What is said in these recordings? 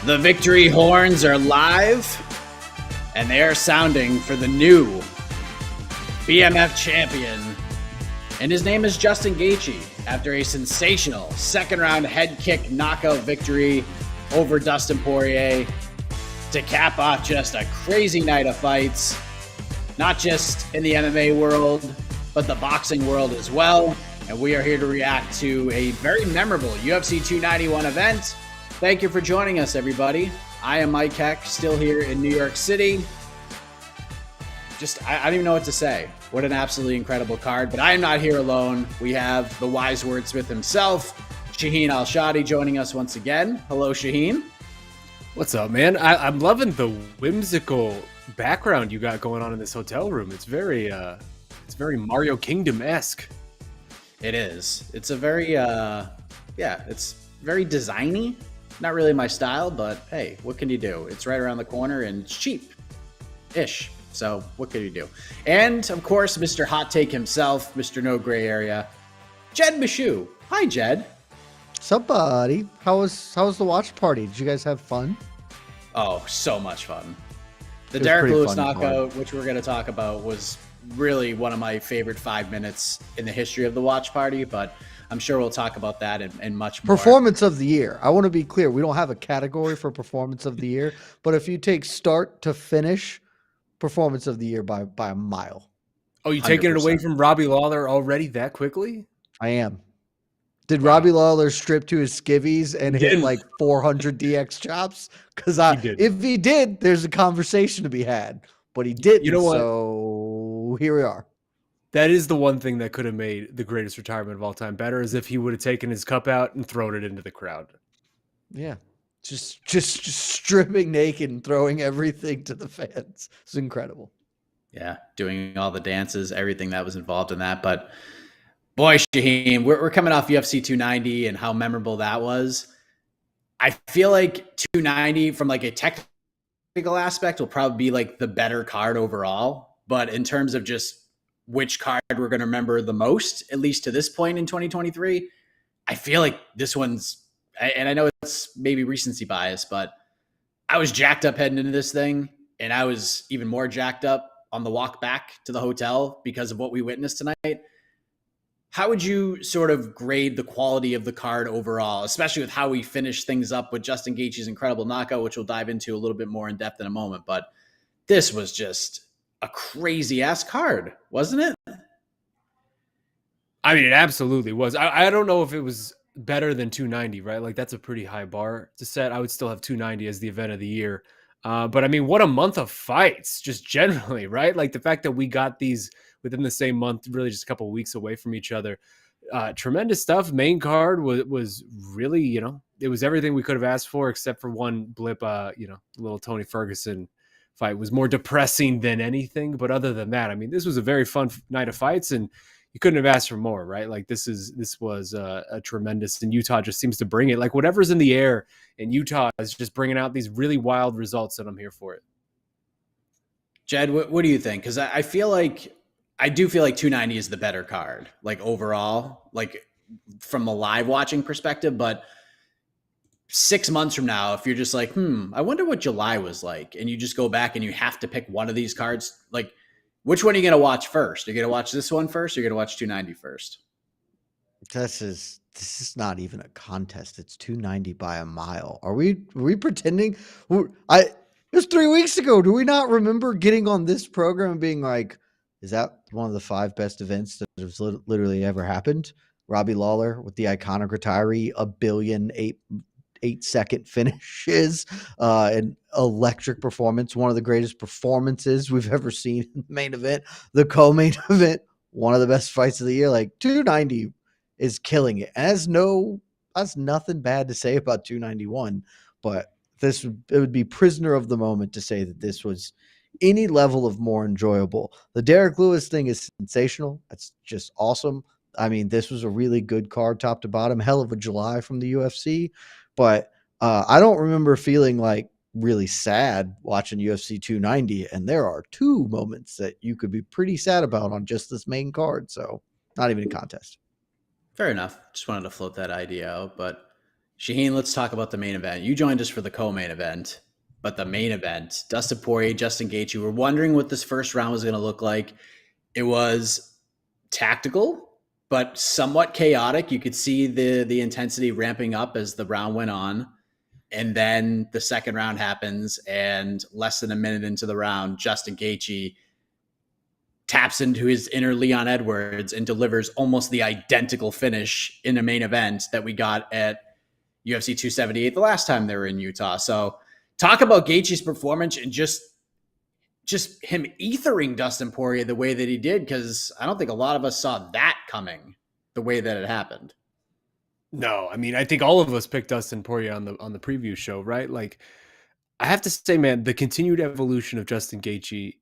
The victory horns are live, and they are sounding for the new BMF champion. And his name is Justin Gaethje, after a sensational second-round head kick knockout victory over Dustin Poirier to cap off just a crazy night of fights, not just in the MMA world, but the boxing world as well. And we are here to react to a very memorable UFC 291 event. Thank you for joining us, everybody. I am Mike Heck, still here in New York City. I don't even know what to say. What an absolutely incredible card. But I am not here alone. We have the wise wordsmith himself, Shaheen Al-Shatti, joining us once again. Hello, Shaheen. What's up, man? I'm loving the whimsical background you got going on in this hotel room. It's very Mario Kingdom-esque. It is. It's a very, it's very designy. Not really my style, but hey, what can you do? It's right around the corner and it's cheap-ish. So what can you do? And of course, Mr. Hot Take himself, Mr. No Gray Area, Jed Meshew. Hi, Jed. What's up, buddy? How was the watch party? Did you guys have fun? Oh, so much fun. The Derrick Lewis knockout, which we're going to talk about, was really one of my favorite 5 minutes in the history of the watch party, but I'm sure we'll talk about that and much more. Performance of the year. I want to be clear. We don't have a category for performance of the year, but if you take start to finish, performance of the year by a mile. Oh, you taking it away from Robbie Lawler already that quickly? I am. Did Robbie Lawler strip to his skivvies and hit like 400 DX chops? Because if he did, there's a conversation to be had. But he didn't. You know what? So here we are. That is the one thing that could have made the greatest retirement of all time better, is if he would have taken his cup out and thrown it into the crowd. Yeah. Just stripping naked and throwing everything to the fans. It's incredible. Yeah, doing all the dances, everything that was involved in that. But boy, Shaheen, we're coming off UFC 290 and how memorable that was. I feel like 290 from like a technical aspect will probably be like the better card overall. But in terms of just which card we're going to remember the most, at least to this point in 2023, I feel like this one's, and I know it's maybe recency bias, but I was jacked up heading into this thing, and I was even more jacked up on the walk back to the hotel because of what we witnessed tonight. How would you sort of grade the quality of the card overall, especially with how we finished things up with Justin Gaethje's incredible knockout, which we'll dive into a little bit more in depth in a moment. But this was just a crazy-ass card, wasn't it? I mean, it absolutely was. I don't know if it was better than 290, right? Like, that's a pretty high bar to set. I would still have 290 as the event of the year. But I mean, what a month of fights, just generally, right? Like the fact that we got these within the same month, really just a couple of weeks away from each other. Tremendous stuff. Main card was really, it was everything we could have asked for, except for one blip. Little Tony Ferguson fight was more depressing than anything. But other than that, I mean, this was a very fun night of fights, and you couldn't have asked for more, right? Like this was a tremendous, and Utah just seems to bring it. Like whatever's in the air in Utah is just bringing out these really wild results, and I'm here for it. Jed, what do you think? Because I do feel like 290 is the better card, like overall, like from a live watching perspective. But 6 months from now, if you're just like, I wonder what July was like, and you just go back and you have to pick one of these cards, like, which one are you going to watch first? You're going to watch this one first, or you're going to watch 290 first? This is not even a contest. It's 290 by a mile. Are we pretending? It was 3 weeks ago. Do we not remember getting on this program and being like, is that one of the 5 best events that has literally ever happened? Robbie Lawler with the iconic retiree, 1,000,000,008-second finishes, an electric performance, one of the greatest performances we've ever seen in the main event, the co-main event, one of the best fights of the year. Like 290 is killing it. Has nothing bad to say about 291, but it would be prisoner of the moment to say that this was any level of more enjoyable. The Derrick Lewis thing is sensational. That's just awesome. I mean, this was a really good card top to bottom. Hell of a July from the UFC. But I don't remember feeling like really sad watching UFC 290. And there are 2 moments that you could be pretty sad about on just this main card. So not even a contest. Fair enough. Just wanted to float that idea out. But Shaheen, let's talk about the main event. You joined us for the co-main event, but the main event, Dustin Poirier, Justin Gaethje, we're wondering what this first round was going to look like. It was tactical, but somewhat chaotic. You could see the intensity ramping up as the round went on. And then the second round happens, and less than a minute into the round, Justin Gaethje taps into his inner Leon Edwards and delivers almost the identical finish in the main event that we got at UFC 278 the last time they were in Utah. So talk about Gaethje's performance and just him ethering Dustin Poirier the way that he did, because I don't think a lot of us saw that coming the way that it happened. No, I mean, I think all of us picked Dustin Poirier on the preview show, right? Like, I have to say, man, the continued evolution of Justin Gaethje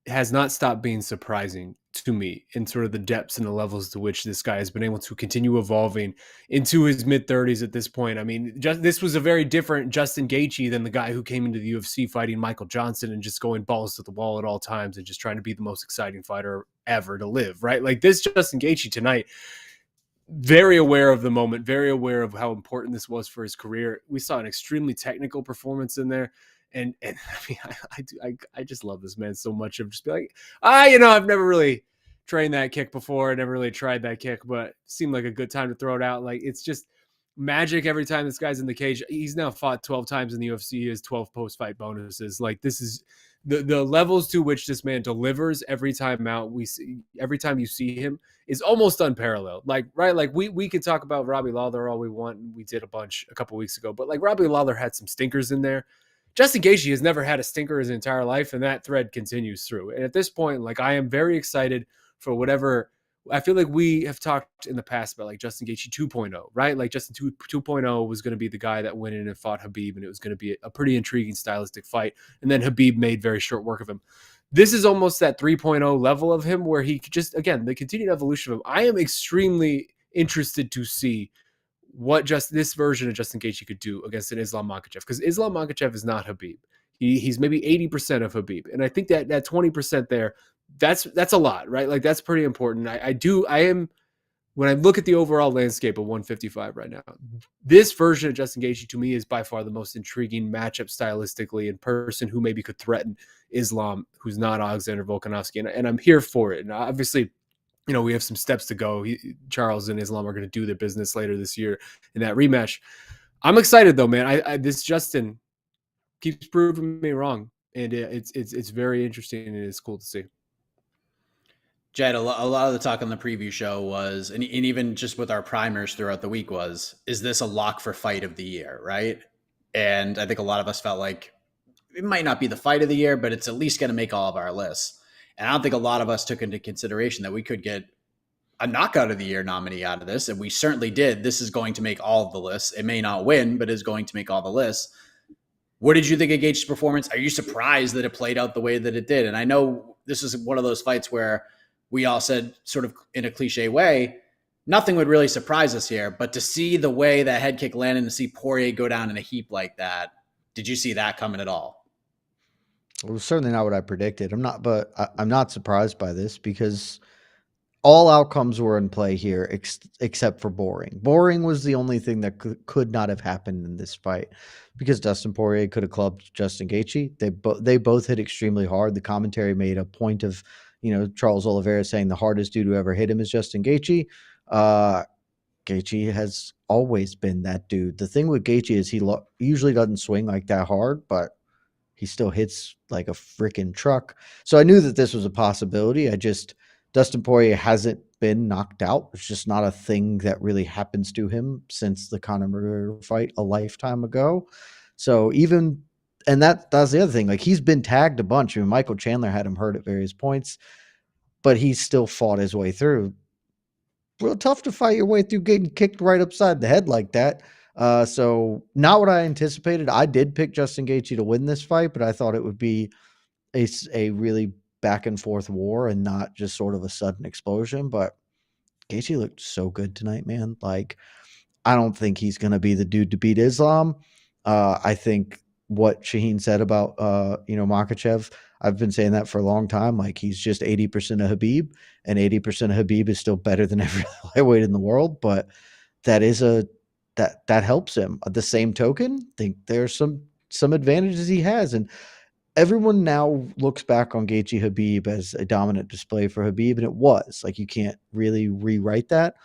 has not stopped being surprising to me in sort of the depths and the levels to which this guy has been able to continue evolving into his mid-30s at this point. I mean, this was a very different Justin Gaethje than the guy who came into the UFC fighting Michael Johnson and just going balls to the wall at all times and just trying to be the most exciting fighter ever to live, right? Like, this Justin Gaethje tonight, very aware of the moment, very aware of how important this was for his career. We saw an extremely technical performance in there. And I mean, I just love this man so much. Of just be like, I've never really trained that kick before. I never really tried that kick, but it seemed like a good time to throw it out. Like, it's just magic every time this guy's in the cage. He's now fought 12 times in the UFC. He has 12 post-fight bonuses. Like, this is the levels to which this man delivers every time out. Every time you see him is almost unparalleled. Like, right? Like, we could talk about Robbie Lawler all we want. We did a couple weeks ago, but like, Robbie Lawler had some stinkers in there. Justin Gaethje has never had a stinker his entire life, and that thread continues through. And at this point, like, I am very excited for whatever. I feel like we have talked in the past about like Justin Gaethje 2.0, right? Like, Justin 2.0 was going to be the guy that went in and fought Khabib, and it was going to be a pretty intriguing stylistic fight. And then Khabib made very short work of him. This is almost that 3.0 level of him where he just, again, the continued evolution of him. I am extremely interested to see what just this version of Justin Gaethje could do against an Islam Makhachev, because Islam Makhachev is not Khabib. He's maybe 80% of Khabib, and I think that 20% there, that's a lot, right? Like, that's pretty important. When I look at the overall landscape of 155 right now, this version of Justin Gaethje to me is by far the most intriguing matchup stylistically in person who maybe could threaten Islam, who's not Alexander Volkanovski, and I'm here for it. And obviously, we have some steps to go. Charles and Islam are going to do their business later this year in that rematch. I'm excited though, man. This Justin keeps proving me wrong, and it's very interesting, and it's cool to see. Jed, a lot of the talk on the preview show was, and even just with our primers throughout the week was, is this a lock for fight of the year, right? And I think a lot of us felt like it might not be the fight of the year, but it's at least going to make all of our lists. And I don't think a lot of us took into consideration that we could get a knockout of the year nominee out of this. And we certainly did. This is going to make all of the lists. It may not win, but is going to make all the lists. What did you think of Gaethje's performance? Are you surprised that it played out the way that it did? And I know this is one of those fights where we all said, sort of in a cliche way, nothing would really surprise us here. But to see the way that head kick landed and to see Poirier go down in a heap like that, did you see that coming at all? It was certainly not what I predicted. I'm not surprised by this because all outcomes were in play here except for boring. Boring was the only thing that could not have happened in this fight because Dustin Poirier could have clubbed Justin Gaethje. They both hit extremely hard. The commentary made a point of, Charles Oliveira saying the hardest dude who ever hit him is Justin Gaethje. Gaethje has always been that dude. The thing with Gaethje is he usually doesn't swing like that hard, but he still hits like a freaking truck. So I knew that this was a possibility. Dustin Poirier hasn't been knocked out. It's just not a thing that really happens to him since the Conor McGregor fight a lifetime ago. So that's the other thing. Like, he's been tagged a bunch. I mean, Michael Chandler had him hurt at various points, but he still fought his way through. Real tough to fight your way through getting kicked right upside the head like that. So not what I anticipated. I did pick Justin Gaethje to win this fight, but I thought it would be a really back and forth war and not just sort of a sudden explosion. But Gaethje looked so good tonight, man. Like, I don't think he's going to be the dude to beat Islam. I think what Shaheen said about, Makhachev, I've been saying that for a long time. Like, he's just 80% of Khabib, and 80% of Khabib is still better than every other lightweight in the world. But that is that helps him. At the same token, I think there's some advantages he has, and everyone now looks back on Gaethje Habib as a dominant display for Habib, and it was like you can't really rewrite that.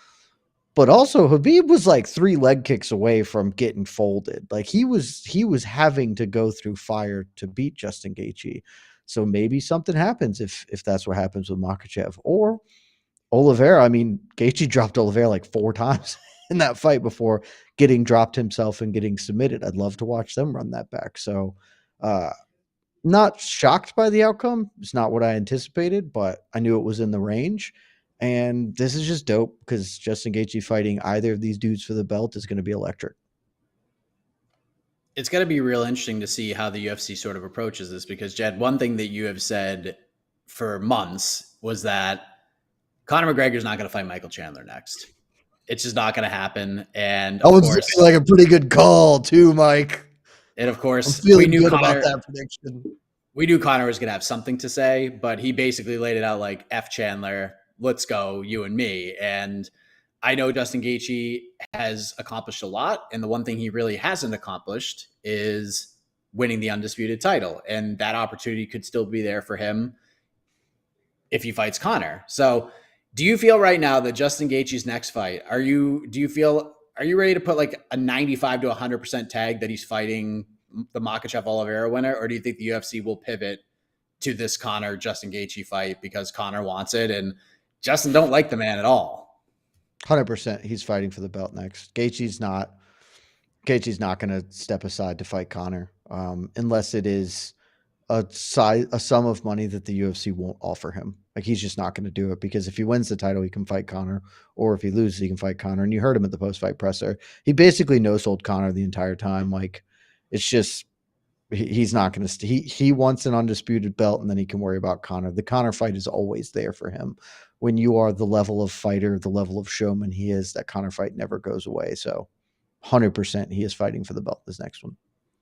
But also Habib was like 3 leg kicks away from getting folded. Like he was having to go through fire to beat Justin Gaethje. So maybe something happens if that's what happens with Makhachev or Oliveira. I mean, Gaethje dropped Oliveira like 4 times in that fight before getting dropped himself and getting submitted. I'd love to watch them run that back. So, not shocked by the outcome. It's not what I anticipated, but I knew it was in the range. And this is just dope because Justin Gaethje fighting either of these dudes for the belt is going to be electric. It's going to be real interesting to see how the UFC sort of approaches this because, Jed, one thing that you have said for months was that Conor McGregor is not going to fight Michael Chandler next. It's just not going to happen. And of course, like a pretty good call too, Mike. And of course, we knew Conor, about that prediction. We knew Conor was going to have something to say, but he basically laid it out like, F Chandler, let's go, you and me. And I know Justin Gaethje has accomplished a lot. And the one thing he really hasn't accomplished is winning the undisputed title. And that opportunity could still be there for him if he fights Conor. So do you feel right now that Justin Gaethje's next fight, are you ready to put like a 95 to 100% tag that he's fighting the Makhachev Oliveira winner? Or do you think the UFC will pivot to this Conor Justin Gaethje fight because Conor wants it and Justin don't like the man at all? 100%. He's fighting for the belt next. Gaethje's not going to step aside to fight Conor unless it is a sum of money that the UFC won't offer him. Like he's just not going to do it because if he wins the title, he can fight Conor, or if he loses, he can fight Conor. And you heard him at the post-fight presser. He basically no-sold Conor the entire time. Like it's just he's not going to. He wants an undisputed belt, and then he can worry about Conor. The Conor fight is always there for him. When you are the level of fighter, the level of showman he is, that Conor fight never goes away. So 100% he is fighting for the belt this next one.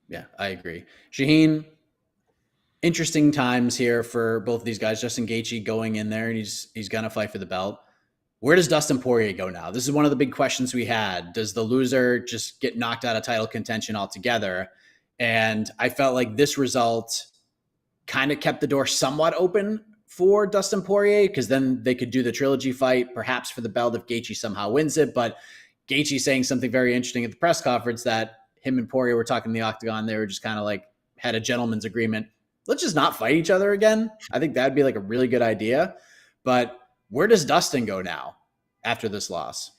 Yeah, I agree. Shaheen, interesting times here for both of these guys. Justin Gaethje going in there and he's going to fight for the belt. Where does Dustin Poirier go now? This is one of the big questions we had. Does the loser just get knocked out of title contention altogether? And I felt like this result kind of kept the door somewhat open for Dustin Poirier because then they could do the trilogy fight, perhaps for the belt if Gaethje somehow wins it. But Gaethje saying something very interesting at the press conference that him and Poirier were talking in the octagon. They were just kind of like had a gentleman's agreement. Let's just not fight each other again. I think that'd be like a really good idea. But where does Dustin go now after this loss?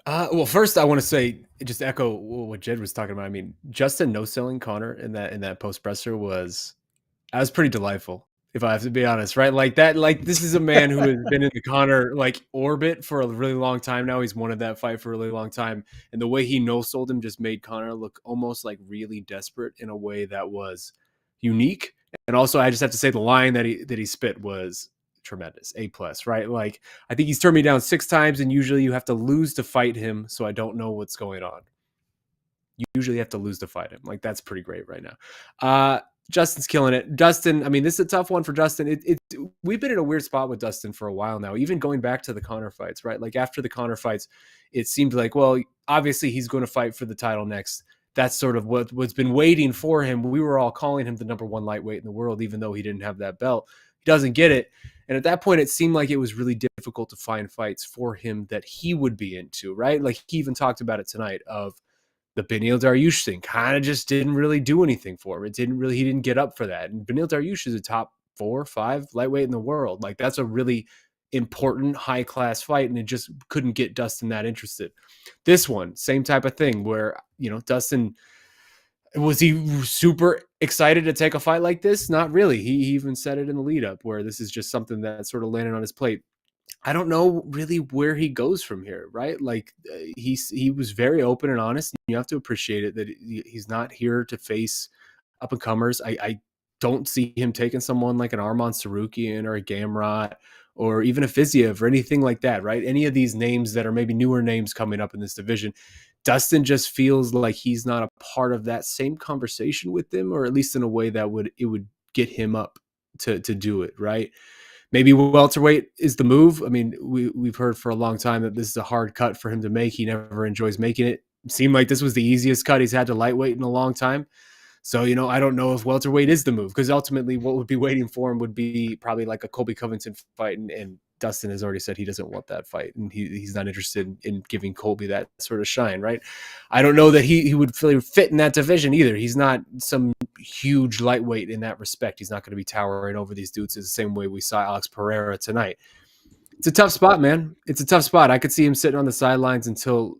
Well, first I want to say, just echo what Jed was talking about. I mean, Justin no-selling Conor in that post presser was pretty delightful, if I have to be honest, right? Like that, like this is a man who has been in the Conor like orbit for a really long time now. He's wanted that fight for a really long time, and the way he no-sold him just made Conor look almost like really desperate in a way that was unique. And also, I just have to say the line that he spit was tremendous, A+, right? Like I think he's turned me down 6 times, and usually you have to lose to fight him, so I don't know what's going on. You usually have to lose to fight him. Like that's pretty great right now. Justin's killing it. Dustin, I mean, this is a tough one for Dustin. We've been in a weird spot with Dustin for a while now, even going back to the Conor fights, right? Like after the Conor fights, it seemed like, well, obviously he's going to fight for the title next. That's sort of what's been waiting for him. We were all calling him the #1 lightweight in the world, even though he didn't have that belt. He doesn't get it. And at that point, it seemed like it was really difficult to find fights for him that he would be into, right? Like he even talked about it tonight of the Beneil Dariush thing kind of just didn't really do anything for him. He didn't get up for that. And Beneil Dariush is a top 4 or 5 lightweight in the world. Like that's a really important high class fight. And it just couldn't get Dustin that interested. This one, same type of thing where, Dustin, was he super excited to take a fight like this? Not really. He even said it in the lead up where this is just something that sort of landed on his plate. I don't know really where he goes from here, right? Like he was very open and honest. You have to appreciate it that he's not here to face up and comers. I don't see him taking someone like an Arman Sarukian or a Gamrot or even a Fiziev or anything like that, right? Any of these names that are maybe newer names coming up in this division. Dustin just feels like he's not a part of that same conversation with them, or at least in a way that would get him up to do it, right? maybe welterweight is the move. I mean, we've heard for a long time that this is a hard cut for him to make. He never enjoys making it. It seemed like this was the easiest cut he's had to lightweight in a long time. So, I don't know if welterweight is the move, because ultimately what would be waiting for him would be probably like a Colby Covington fight. And Dustin has already said he doesn't want that fight, and he's not interested in giving Colby that sort of shine, right? I don't know that he would really fit in that division either. He's not some huge lightweight in that respect. He's not going to be towering over these dudes the same way we saw Alex Pereira tonight. It's a tough spot, man. It's a tough spot. I could see him sitting on the sidelines until,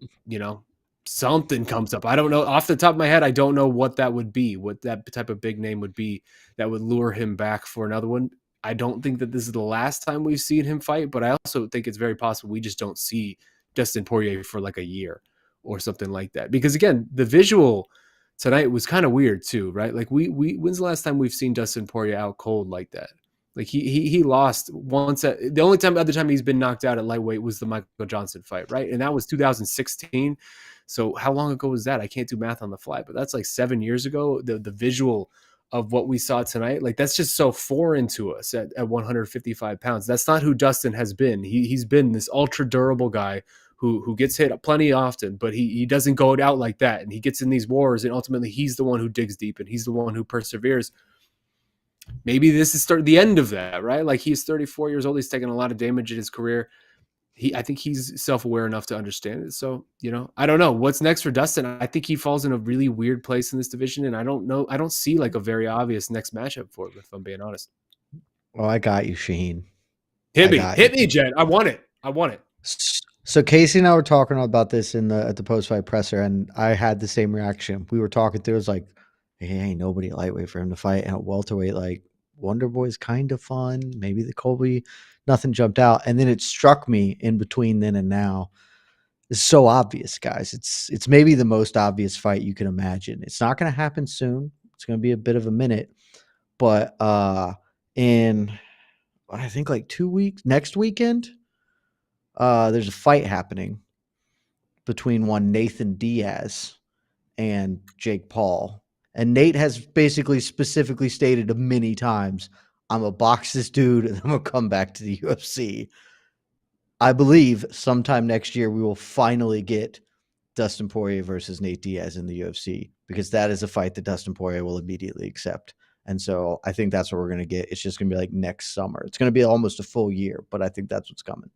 something comes up. I don't know. Off the top of my head, I don't know what that would be, what that type of big name would be that would lure him back for another one. I don't think that this is the last time we've seen him fight, but I also think it's very possible we just don't see Dustin Poirier for like a year or something like that. Because again, the visual tonight was kind of weird too, right? Like when's the last time we've seen Dustin Poirier out cold like that? Like he lost once. The only other time he's been knocked out at lightweight was the Michael Johnson fight, right? And that was 2016. So how long ago was that? I can't do math on the fly, but that's like 7 years ago. The visual of what we saw tonight, like that's just so foreign to us at 155 pounds. That's not who Dustin has been. He's been this ultra durable guy who gets hit plenty often, but he doesn't go out like that. And he gets in these wars, and ultimately he's the one who digs deep, and he's the one who perseveres. Maybe this is the end of that, right? Like he's 34 years old. He's taken a lot of damage in his career. I think he's self-aware enough to understand it. So, I don't know what's next for Dustin. I think he falls in a really weird place in this division. And I don't know. I don't see like a very obvious next matchup for him, if I'm being honest. Oh, I got you, Shaheen. Hit me, Jed. I want it. So Casey and I were talking about this at the post-fight presser, and I had the same reaction. We were talking through, it was like, hey, ain't nobody lightweight for him to fight. And at welterweight, like Wonder Boy's kind of fun. Maybe the Colby, nothing jumped out. And then it struck me in between then and now. It's so obvious, guys. It's maybe the most obvious fight you can imagine. It's not going to happen soon. It's going to be a bit of a minute. But in, I think like 2 weeks, next weekend, there's a fight happening between one Nathan Diaz and Jake Paul. And Nate has basically specifically stated many times, I'm going to box this dude and I'm going to come back to the UFC. I believe sometime next year we will finally get Dustin Poirier versus Nate Diaz in the UFC, because that is a fight that Dustin Poirier will immediately accept. And so I think that's what we're going to get. It's just going to be like next summer. It's going to be almost a full year, but I think that's what's coming.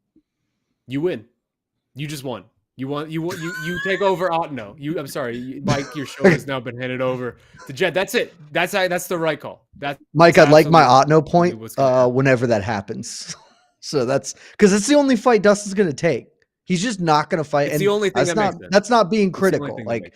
You win. You just won. You take over. No, I'm sorry, Mike. Your show has now been handed over to Jed. That's it. That's the right call. Mike, I'd like my Otno point whenever that happens. So that's because it's the only fight Dustin's going to take. He's just not going to fight. It's the only thing that's not being critical. Like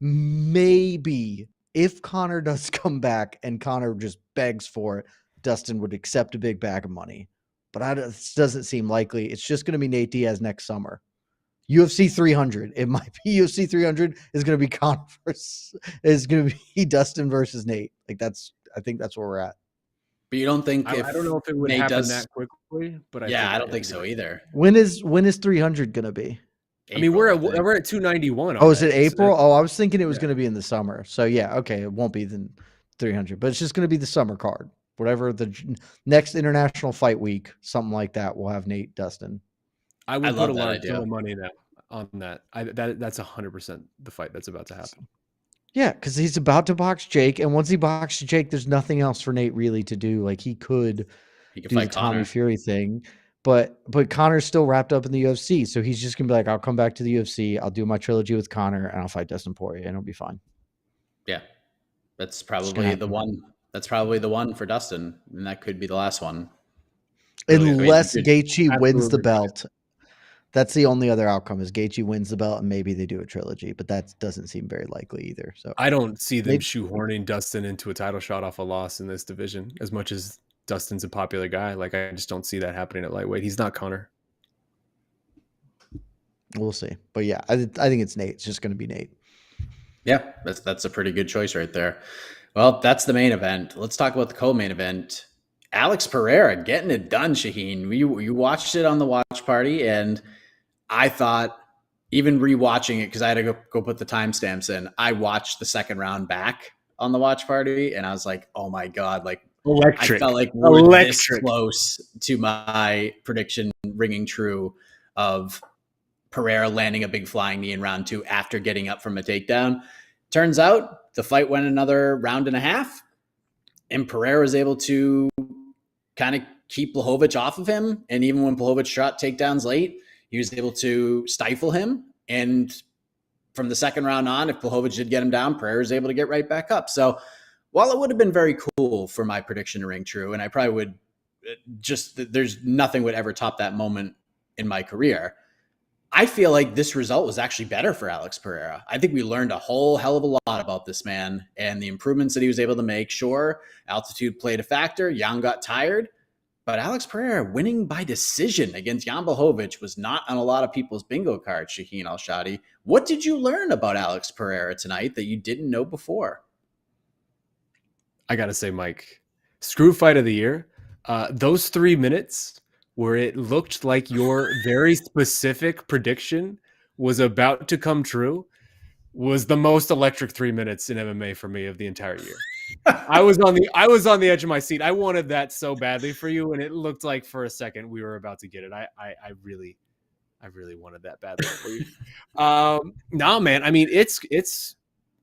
maybe if Conor does come back and Conor just begs for it, Dustin would accept a big bag of money. But it doesn't seem likely. It's just going to be Nate Diaz next summer. UFC 300. It might be UFC 300 is going to be Conor is going to be Dustin versus Nate. Like I think that's where we're at. But you don't think I don't know if it would Nate happen that quickly, but I don't think so either. When is 300 going to be? April, I mean, we're at 291. Oh, is it April? I was thinking it was going to be in the summer. So yeah, okay, it won't be the 300, but it's just going to be the summer card. Whatever the next international fight week, something like that, we'll have Nate Dustin. I would put a lot of money on that. That's 100% the fight that's about to happen. Yeah, because he's about to box Jake, and once he boxes Jake, there's nothing else for Nate really to do. Like he could do the Tommy Fury thing, but Conor's still wrapped up in the UFC, so he's just gonna be like, I'll come back to the UFC, I'll do my trilogy with Conor, and I'll fight Dustin Poirier, and it'll be fine. Yeah, that's probably the one. That's probably the one for Dustin, and that could be the last one. Unless Gaethje wins the belt. That's the only other outcome is Gaethje wins the belt and maybe they do a trilogy, but that doesn't seem very likely either. So I don't see them shoehorning Dustin into a title shot off a loss in this division as much as Dustin's a popular guy. Like I just don't see that happening at lightweight. He's not Conor. We'll see. But yeah, I think it's Nate. It's just going to be Nate. Yeah, that's a pretty good choice right there. Well, that's the main event. Let's talk about the co-main event. Alex Pereira getting it done, Shaheen. You watched it on the watch party, and I thought, even rewatching it, because I had to go put the timestamps in, I watched the second round back on the watch party, and I was like, oh my God, like Electric. I felt like we're this Electric. close to my prediction ringing true of Pereira landing a big flying knee in round 2 after getting up from a takedown. Turns out the fight went another round and a half, and Pereira was able to kind of keep Blachowicz off of him. And even when Blachowicz shot takedowns late, he was able to stifle him. And from the second round on, if Blachowicz did get him down, Pereira was able to get right back up. So while it would have been very cool for my prediction to ring true, and I probably would there's nothing would ever top that moment in my career, I feel like this result was actually better for Alex Pereira. I think we learned a whole hell of a lot about this man and the improvements that he was able to make. Sure, altitude played a factor. Jan got tired. But Alex Pereira winning by decision against Jan Blachowicz was not on a lot of people's bingo cards, Shaheen Al-Shatti. What did you learn about Alex Pereira tonight that you didn't know before? I got to say, Mike, screw fight of the year. Those 3 minutes where it looked like your very specific prediction was about to come true was the most electric 3 minutes in MMA for me of the entire year. I was on the edge of my seat. I wanted that so badly for you, and it looked like for a second we were about to get it. I really wanted that badly for you. No, man. I mean, it's.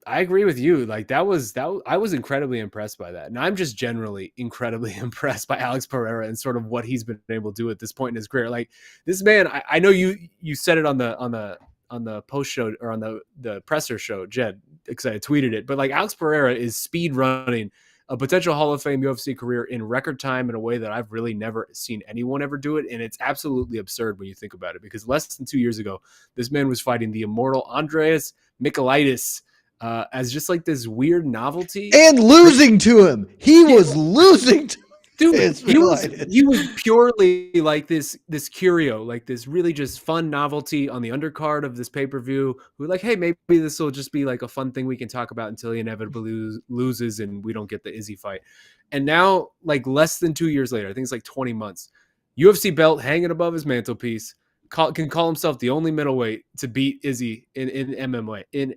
I agree with you. Like that was I was incredibly impressed by that, and I'm just generally incredibly impressed by Alex Pereira and sort of what he's been able to do at this point in his career. Like this man, I know you said it on the post show or on the presser show, Jed, because I tweeted it. But like Alex Pereira is speed running a potential Hall of Fame UFC career in record time in a way that I've really never seen anyone ever do it. And it's absolutely absurd when you think about it, because less than 2 years ago, this man was fighting the immortal Andreas Michailidis as just like this weird novelty. And losing to him. He was losing to dude, he was purely like this curio, like this really just fun novelty on the undercard of this pay-per-view. We're like, hey, maybe this will just be like a fun thing we can talk about until he inevitably loses and we don't get the Izzy fight. And now, like less than 2 years later, I think it's like 20 months, UFC belt hanging above his mantelpiece, can call himself the only middleweight to beat Izzy in MMA in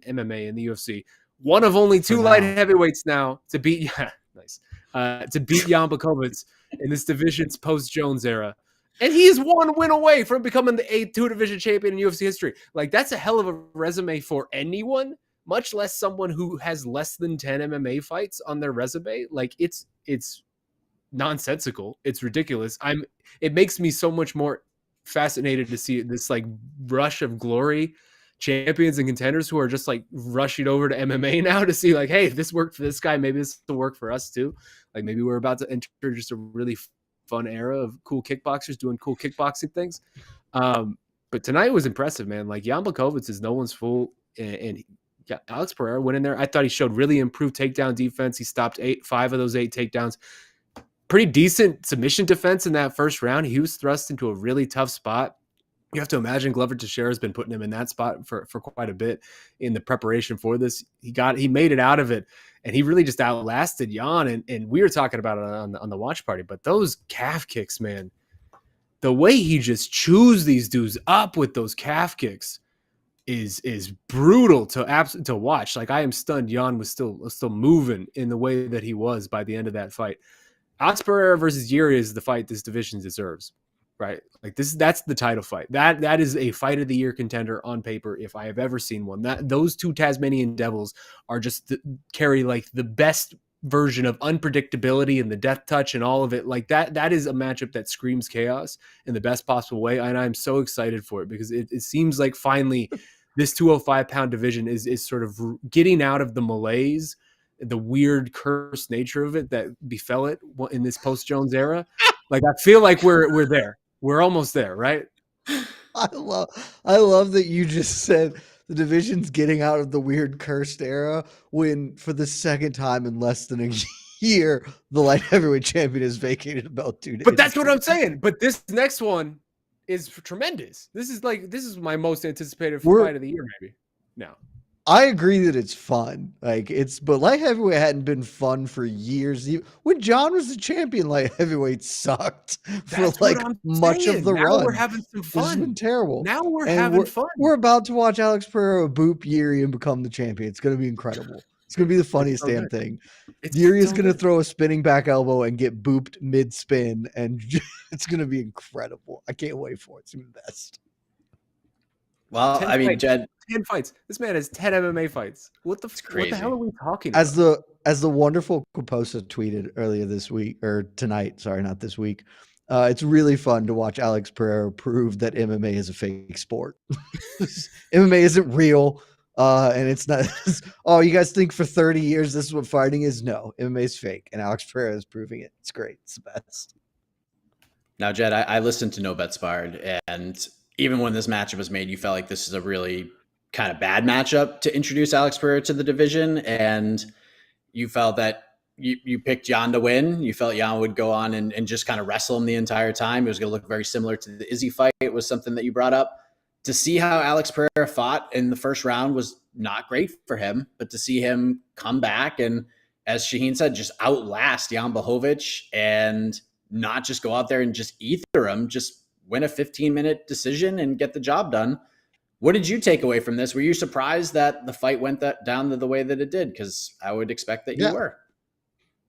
the UFC. One of only 2 light heavyweights now to beat nice. To beat Jan Blachowicz in this division's post-Jones era. And he is 1 win away from becoming the 8th 2-division champion in UFC history. Like, that's a hell of a resume for anyone, much less someone who has less than 10 MMA fights on their resume. Like, it's nonsensical. It's ridiculous. It makes me so much more fascinated to see this, like, rush of glory champions and contenders who are just like rushing over to MMA now to see like, hey, if this worked for this guy, maybe this will work for us too. Like maybe we're about to enter just a really fun era of cool kickboxers doing cool kickboxing things. But tonight was impressive, man. Like Jan Blachowicz is no one's fool, and yeah, Alex Pereira went in there. I thought he showed really improved takedown defense. He stopped 5 of those 8 takedowns. Pretty decent submission defense in that first round. He was thrust into a really tough spot. You have to imagine Glover Teixeira has been putting him in that spot for quite a bit in the preparation for this. He made it out of it, and he really just outlasted Jan. And we were talking about it on the watch party, but those calf kicks, man, the way he just chews these dudes up with those calf kicks is brutal to watch. Like I am stunned Jan was still moving in the way that he was by the end of that fight. Alex Pereira versus Yuri is the fight this division deserves. Right. Like that's the title fight. That is a fight of the year contender on paper if I have ever seen one. Those 2 Tasmanian Devils are just carry like the best version of unpredictability and the death touch and all of it. Like that is a matchup that screams chaos in the best possible way. And I'm so excited for it because it seems like finally this 205-pound division is sort of getting out of the malaise, the weird cursed nature of it that befell it in this post-Jones era. Like I feel like we're there. We're almost there, right? I love that you just said the division's getting out of the weird cursed era when for the second time in less than a year, the light heavyweight champion has vacated a belt 2 days. But that's what I'm saying. But this next one is tremendous. This is my most anticipated fight of the year, maybe. No. I agree that it's fun. But light heavyweight hadn't been fun for years. When John was the champion, light heavyweight sucked for much of the run. We're having some fun. It's been terrible. Now we're having fun. We're about to watch Alex Pereira boop Yuri and become the champion. It's going to be incredible. It's going to be the funniest so damn good. thing. It's Yuri is so going to good. throw a spinning back elbow and get booped mid-spin, and it's going to be incredible. I can't wait for it. It's going to be the best. Well, 10 I mean, fights. Jed, 10 fights. This man has 10 MMA fights. What the crazy. hell are we talking As about? the wonderful Koposa tweeted earlier this week, or tonight, sorry, not this week. It's really fun to watch Alex Pereira prove that MMA is a fake sport. MMA isn't real. And it's not, oh, you guys think for 30 years this is what fighting is? No, MMA is fake. And Alex Pereira is proving it. It's great. It's the best. Now, Jed, I listened to No Bet Sparred, and even when this matchup was made, you felt like this is a really kind of bad matchup to introduce Alex Pereira to the division, and you felt that you picked Jan to win. You felt Jan would go on and just kind of wrestle him the entire time. It was going to look very similar to the Izzy fight. It was something that you brought up. To see how Alex Pereira fought in the first round was not great for him, but to see him come back and, as Shaheen said, just outlast Jan Blachowicz and not just go out there and just ether him, just win a 15-minute decision and get the job done. What did you take away from this? Were you surprised that the fight went down the way that it did? Because I would expect that you were.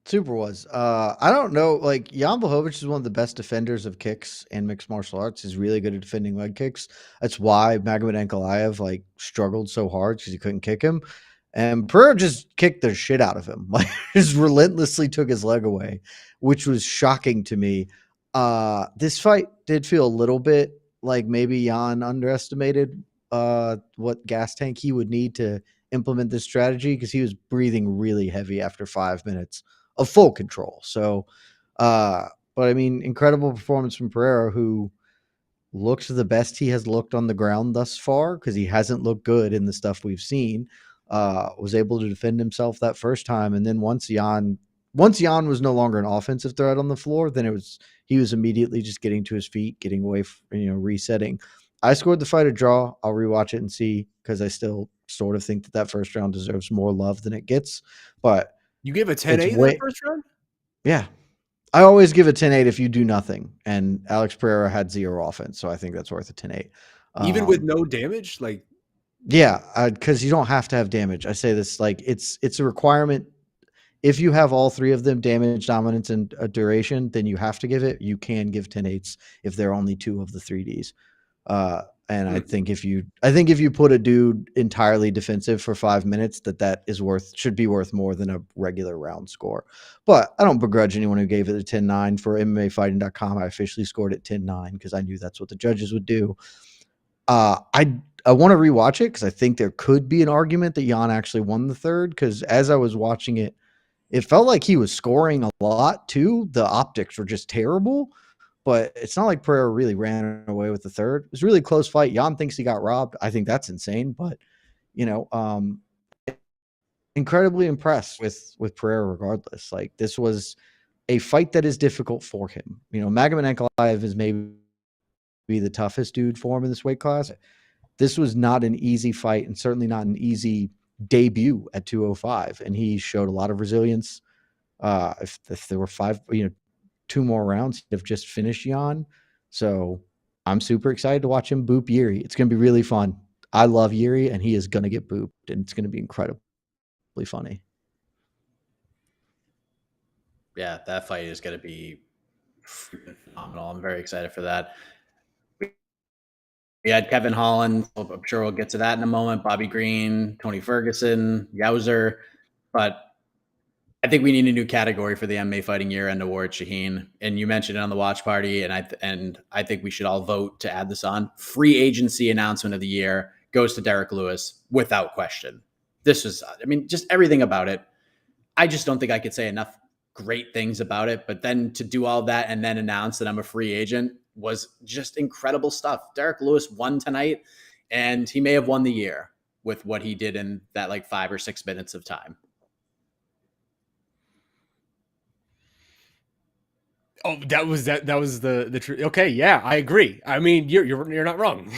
Super was. I don't know. Like, Jan Blachowicz is one of the best defenders of kicks in mixed martial arts. He's really good at defending leg kicks. That's why Magomed Ankalaev struggled so hard, because he couldn't kick him. And Pereira just kicked the shit out of him. Just relentlessly took his leg away, which was shocking to me. This fight did feel a little bit like maybe Jan underestimated what gas tank he would need to implement this strategy, because he was breathing really heavy after 5 minutes of full control. So, but I mean, incredible performance from Pereira, who looks the best he has looked on the ground thus far, because he hasn't looked good in the stuff we've seen. Was able to defend himself that first time, and then once Jan was no longer an offensive threat on the floor, then he was immediately just getting to his feet, getting away, resetting. I scored the fight a draw. I'll rewatch it and see, because I still sort of think that first round deserves more love than it gets. But you gave a 10-8 that first round? Yeah. I always give a 10-8 if you do nothing. And Alex Pereira had 0 offense, so I think that's worth a 10-8. Even with no damage? Yeah, because you don't have to have damage. I say this it's a requirement. If you have all 3 of them, damage, dominance, and duration, then you have to give it. You can give 10-8s if there are only 2 of the 3Ds. And I think if you put a dude entirely defensive for 5 minutes, that should be worth more than a regular round score. But I don't begrudge anyone who gave it a 10-9. For MMAfighting.com, I officially scored it 10-9 because I knew that's what the judges would do. I want to rewatch it, because I think there could be an argument that Jan actually won the third, because as I was watching it, it felt like he was scoring a lot too. The optics were just terrible. But it's not like Pereira really ran away with the third. It was a really close fight. Jan thinks he got robbed. I think that's insane. But, incredibly impressed with Pereira regardless. This was a fight that is difficult for him. Magomed Ankalaev is maybe the toughest dude for him in this weight class. This was not an easy fight, and certainly not an easy debut at 205. And he showed a lot of resilience. If there were 2 more rounds, he'd have just finished Jan. So I'm super excited to watch him boop Yuri. It's going to be really fun. I love Yuri, and he is going to get booped, and it's going to be incredibly funny. Yeah, that fight is going to be phenomenal. I'm very excited for that. We had Kevin Holland. I'm sure we'll get to that in a moment. Bobby Green, Tony Ferguson, Yowzer. But I think we need a new category for the MMA Fighting Year-End Award, Shaheen. And you mentioned it on the watch party, and I think we should all vote to add this on. Free agency announcement of the year goes to Derrick Lewis without question. This was, just everything about it. I just don't think I could say enough great things about it. But then to do all that and then announce that I'm a free agent was just incredible stuff. Derrick Lewis won tonight, and he may have won the year with what he did in that 5 or 6 minutes of time. Oh, that was the truth. Okay, yeah, I agree. You're not wrong.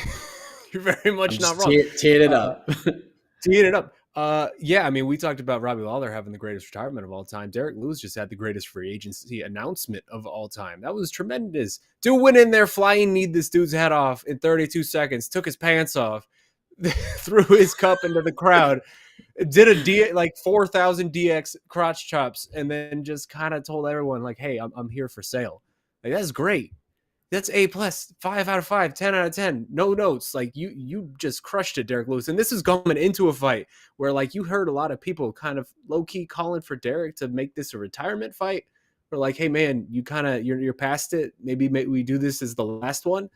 You're very much not wrong. Teeing it up. Teeing it up. We talked about Robbie Lawler having the greatest retirement of all time. Derrick Lewis just had the greatest free agency announcement of all time. That was tremendous. Dude went in there, flying kneed this dude's head off in 32 seconds, took his pants off, threw his cup into the crowd. did like 4,000 DX crotch chops, and then just kind of told everyone like, "Hey, I'm here for sale." Like that's great. That's A+, 5 out of 5, 10 out of 10. No notes. Like you just crushed it, Derrick Lewis. And this is going into a fight where like you heard a lot of people kind of low key calling for Derrick to make this a retirement fight. Or like, hey man, you're past it. Maybe we do this as the last one.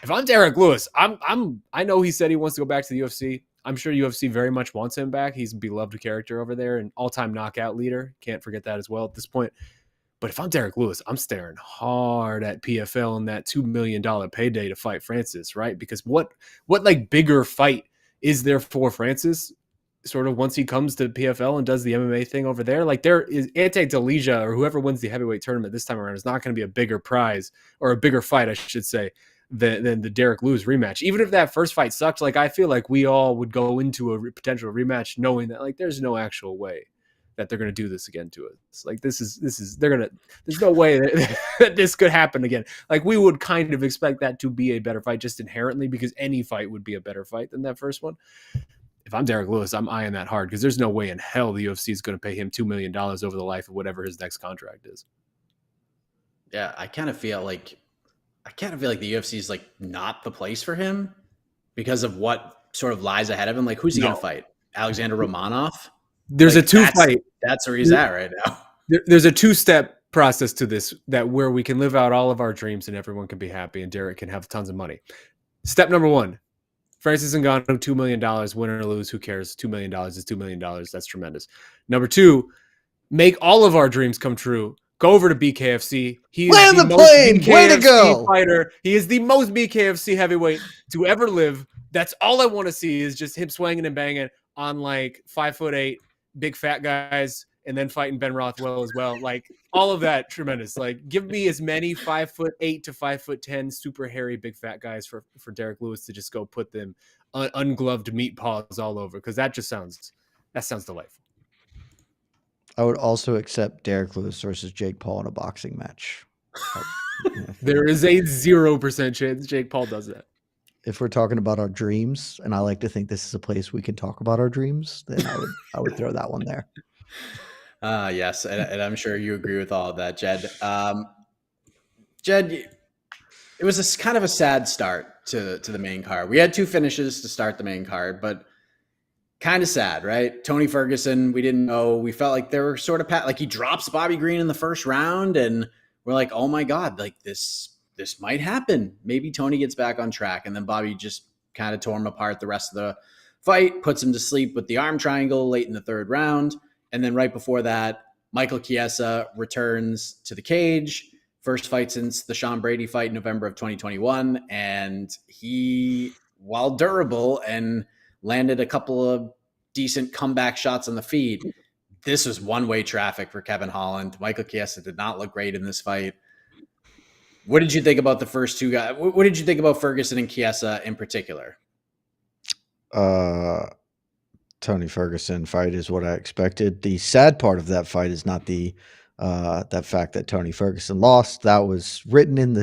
If I'm Derrick Lewis, I know he said he wants to go back to the UFC. I'm sure UFC very much wants him back. He's a beloved character over there and all-time knockout leader. Can't forget that as well at this point. But if I'm Derrick Lewis, I'm staring hard at PFL and that $2 million payday to fight Francis, right? Because what like bigger fight is there for Francis? Sort of once he comes to PFL and does the MMA thing over there, like there is Ante Delija or whoever wins the heavyweight tournament this time around is not going to be a bigger prize or a bigger fight, I should say, than the Derrick Lewis rematch. Even if that first fight sucked, like I feel like we all would go into a potential rematch knowing that like there's no actual way that they're going to do this again to us. Like there's no way that this could happen again. Like we would kind of expect that to be a better fight just inherently because any fight would be a better fight than that first one. If I'm Derrick Lewis, I'm eyeing that hard because there's no way in hell the UFC is going to pay him $2 million over the life of whatever his next contract is. Yeah, I kind of feel like the UFC is like not the place for him because of what sort of lies ahead of him. Like who's he going to fight? Alexander Romanov? There's like, a two-fight. That's where he's at right now. There's a two-step process to this that where we can live out all of our dreams and everyone can be happy and Derrick can have tons of money. Step number 1, Francis Ngannou, $2 million, win or lose, who cares? $2 million is $2 million. That's tremendous. Number 2, make all of our dreams come true. Go over to BKFC. He is land the plane. Way to go. Fighter. He is the most BKFC heavyweight to ever live. That's all I want to see is just him swinging and banging on like 5'8" big fat guys and then fighting Ben Rothwell as well. Like all of that tremendous. Like give me as many 5'8" to 5'10" super hairy big fat guys for Derrick Lewis to just go put them ungloved meat paws all over because that sounds delightful. I would also accept Derrick Lewis versus Jake Paul in a boxing match. There is a 0% chance Jake Paul does that. If we're talking about our dreams, and I like to think this is a place we can talk about our dreams, then I would throw that one there. Yes, and I'm sure you agree with all of that, Jed. Jed, it was kind of a sad start to the main card. We had 2 finishes to start the main card, but kind of sad, right? Tony Ferguson, we didn't know. We felt like they were sort of like he drops Bobby Green in the first round, and we're like, oh my God, like this might happen. Maybe Tony gets back on track. And then Bobby just kind of tore him apart the rest of the fight, puts him to sleep with the arm triangle late in the 3rd round. And then right before that, Michael Chiesa returns to the cage. First fight since the Sean Brady fight in November of 2021. And he, while durable and landed a couple of decent comeback shots on the feet, this was one-way traffic for Kevin Holland. Michael Chiesa did not look great in this fight. What did you think about the first 2 guys? What did you think about Ferguson and Chiesa in particular? Tony Ferguson fight is what I expected. The sad part of that fight is not the that fact that Tony Ferguson lost. That was written in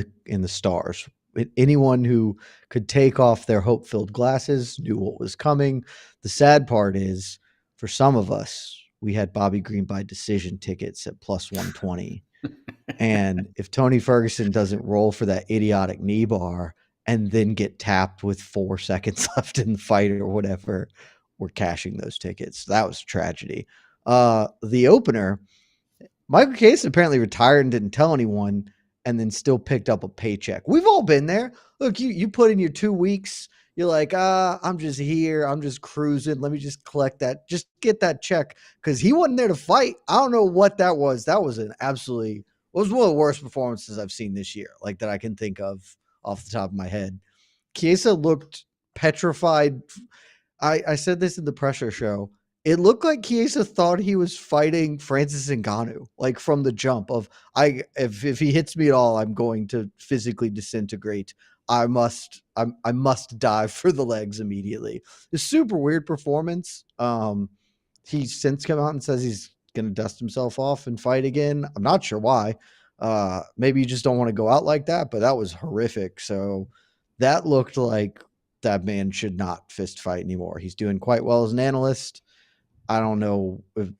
the stars. Anyone who could take off their hope-filled glasses knew what was coming. The sad part is, for some of us, we had Bobby Green by decision tickets at plus 120. And if Tony Ferguson doesn't roll for that idiotic knee bar and then get tapped with 4 seconds left in the fight or whatever, we're cashing those tickets. That was a tragedy. The opener, Michael Chiesa apparently retired and didn't tell anyone and then still picked up a paycheck. We've all been there. Look, you put in your 2 weeks. You're like, I'm just here. I'm just cruising. Let me just collect that. Just get that check. Because he wasn't there to fight. I don't know what that was. That was it was one of the worst performances I've seen this year, like that I can think of off the top of my head. Chiesa looked petrified. I said this in the pressure show. It looked like Chiesa thought he was fighting Francis Ngannou, like from the jump of, if he hits me at all, I'm going to physically disintegrate. I must dive for the legs immediately. It's a super weird performance. He's since come out and says he's going to dust himself off and fight again. I'm not sure why. Maybe you just don't want to go out like that, but that was horrific. So that looked like that man should not fist fight anymore. He's doing quite well as an analyst. I don't know if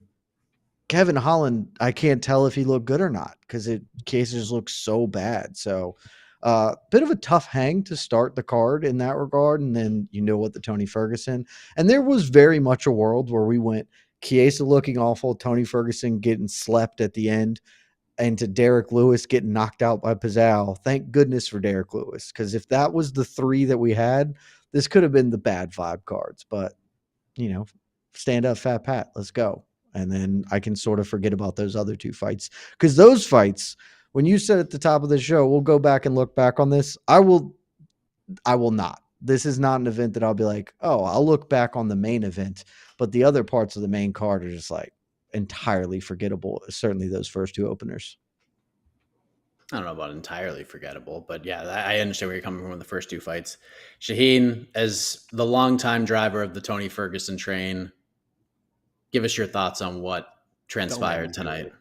Kevin Holland, I can't tell if he looked good or not because cases look so bad. So, bit of a tough hang to start the card in that regard. And then what the Tony Ferguson. And there was very much a world where we went Chiesa looking awful, Tony Ferguson getting slept at the end, and to Derrick Lewis getting knocked out by Pizarro. Thank goodness for Derrick Lewis, because if that was the three that we had, this could have been the bad vibe cards. But, stand up, Fat Pat, let's go. And then I can sort of forget about those other two fights, because those fights, when you said at the top of the show, we'll go back and look back on this. I will not. This is not an event that I'll be like, oh, I'll look back on the main event, but the other parts of the main card are just like entirely forgettable. Certainly those first two openers. I don't know about entirely forgettable, but yeah, I understand where you're coming from with the first two fights. Shaheen, as the longtime driver of the Tony Ferguson train, give us your thoughts on what transpired tonight.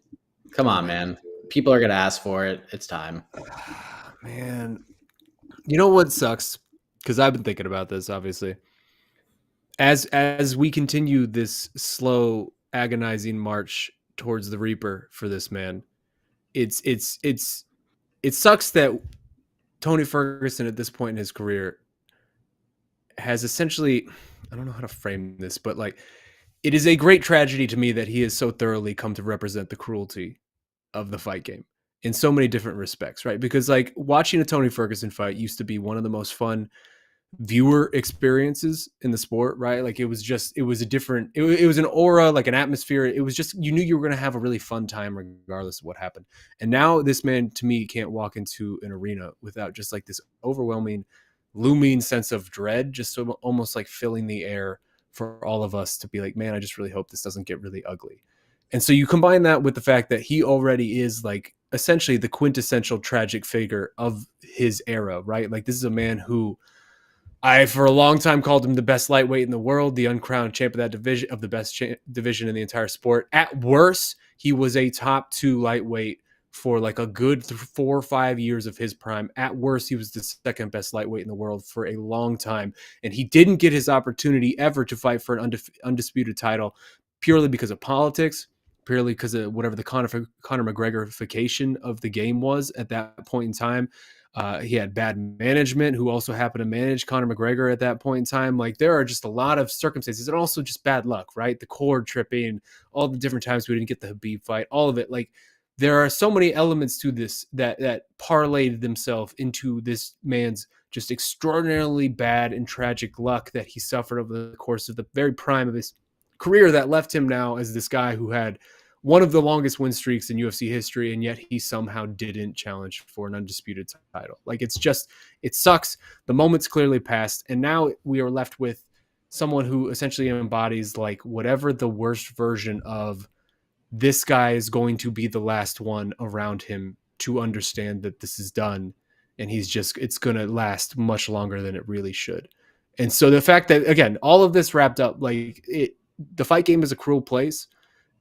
Come on, man. People are going to ask for it. It's time. Man, you know what sucks? Because I've been thinking about this, obviously. As we continue this slow, agonizing march towards the Reaper for this man, it sucks that Tony Ferguson at this point in his career has essentially, I don't know how to frame this, but like, it is a great tragedy to me that he has so thoroughly come to represent the cruelty of the fight game in so many different respects, right? Because like watching a Tony Ferguson fight used to be one of the most fun viewer experiences in the sport, right? Like it was a different, it was an aura, like an atmosphere. It was just, you knew you were going to have a really fun time regardless of what happened. And now this man, to me, can't walk into an arena without just like this overwhelming, looming sense of dread, just so almost like filling the air for all of us to be like, man, I just really hope this doesn't get really ugly. And so you combine that with the fact that he already is like essentially the quintessential tragic figure of his era, right? Like this is a man who I, for a long time, called him the best lightweight in the world, the uncrowned champ of that division, of the best division in the entire sport. At worst, he was a top 2 lightweight for like a good 4 or 5 years of his prime. At worst, he was the second best lightweight in the world for a long time. And he didn't get his opportunity ever to fight for an undisputed title purely because of politics, purely because of whatever the Conor McGregorification of the game was at that point in time. He had bad management who also happened to manage Conor McGregor at that point in time. Like there are just a lot of circumstances and also just bad luck, right? The cord tripping, all the different times we didn't get the Khabib fight, all of it. Like there are so many elements to this that parlayed themselves into this man's just extraordinarily bad and tragic luck that he suffered over the course of the very prime of his career that left him now as this guy who had one of the longest win streaks in UFC history, and yet he somehow didn't challenge for an undisputed title. Like it's just, it sucks. The moment's clearly passed, and now we are left with someone who essentially embodies like whatever the worst version of this guy is going to be the last one around him to understand that this is done, and it's going to last much longer than it really should. And so the fact that, again, all of this wrapped up, like the fight game is a cruel place.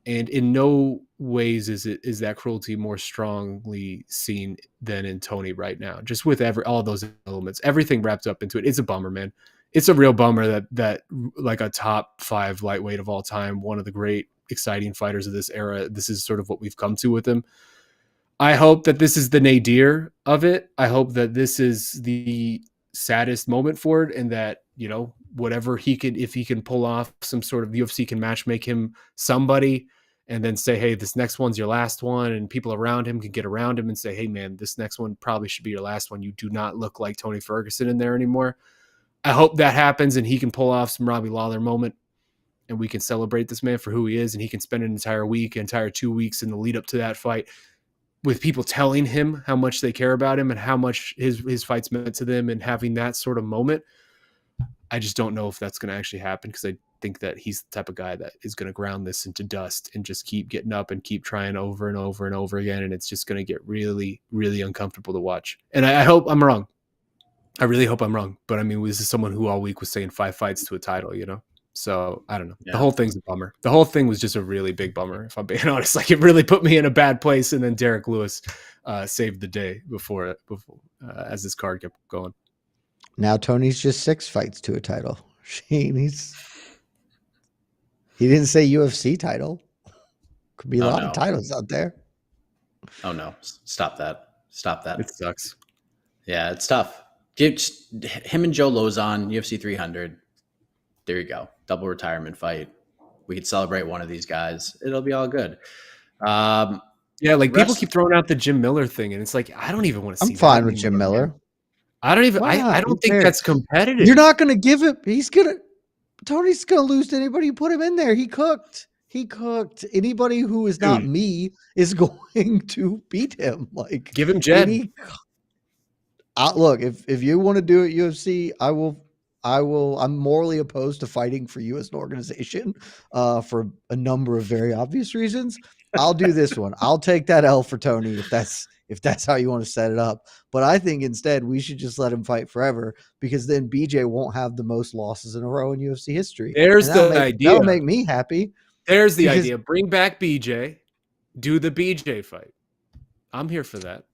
And in no ways is that cruelty more strongly seen than in Tony right now. Just with all those elements, everything wrapped up into it. It's a bummer, man. It's a real bummer that like a top 5 lightweight of all time, one of the great exciting fighters of this era, this is sort of what we've come to with him. I hope that this is the nadir of it. I hope that this is the saddest moment for it, and that, whatever if he can pull off some sort of UFC can match make him somebody, and then say, hey, this next one's your last one, and people around him can get around him and say, hey man, this next one probably should be your last one. You do not look like Tony Ferguson in there anymore. I hope that happens and he can pull off some Robbie Lawler moment, and we can celebrate this man for who he is, and he can spend an entire 2 weeks in the lead up to that fight with people telling him how much they care about him and how much his fights meant to them, and having that sort of moment. I just don't know if that's going to actually happen, because I think that he's the type of guy that is going to ground this into dust and just keep getting up and keep trying over and over and over again. And it's just going to get really, really uncomfortable to watch. And I hope I'm wrong. I really hope I'm wrong. But I mean, this is someone who all week was saying 5 fights to a title, So I don't know. Yeah. The whole thing's a bummer. The whole thing was just a really big bummer, if I'm being honest. Like it really put me in a bad place. And then Derrick Lewis saved the day before as this card kept going. Now Tony's just 6 fights to a title. He's He didn't say UFC title. Could be a Oh, lot no. of titles out there. Oh no! Stop that! Stop that! It sucks. Yeah, it's tough. Give him and Joe Lozon, UFC 300. There you go. Double retirement fight. We could celebrate one of these guys. It'll be all good. Yeah, like people Rest- keep throwing out the Jim Miller thing, and it's like I don't even want to see. I'm fine that with Jim anymore, Miller. man. I don't even. Why not? I Who don't think cares? that's competitive. You're not going to give it. Tony's going to lose to anybody who put him in there. He cooked. Anybody who is not me is going to beat him. Like, Give him Jed. Look, if you want to do it UFC, I will. I'm morally opposed to fighting for you as an organization for a number of very obvious reasons. I'll do this one. I'll take that L for Tony if that's how you want to set it up. But I think instead we should just let him fight forever, because then BJ won't have the most losses in a row in UFC history. There's the idea. That'll make me happy. There's the idea. Bring back BJ. Do the BJ fight. I'm here for that.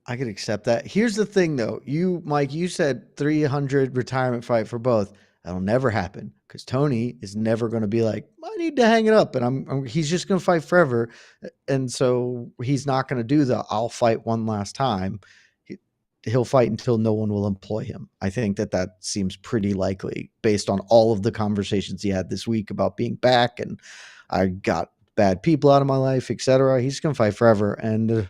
I could accept that. Here's the thing, though. Mike, you said 300 retirement fight for both. That'll never happen, because Tony is never going to be like, I need to hang it up, and he's just going to fight forever. And so he's not going to do the I'll fight one last time. He'll fight until no one will employ him. I think that seems pretty likely based on all of the conversations he had this week about being back, and I got bad people out of my life, etc. He's going to fight forever, and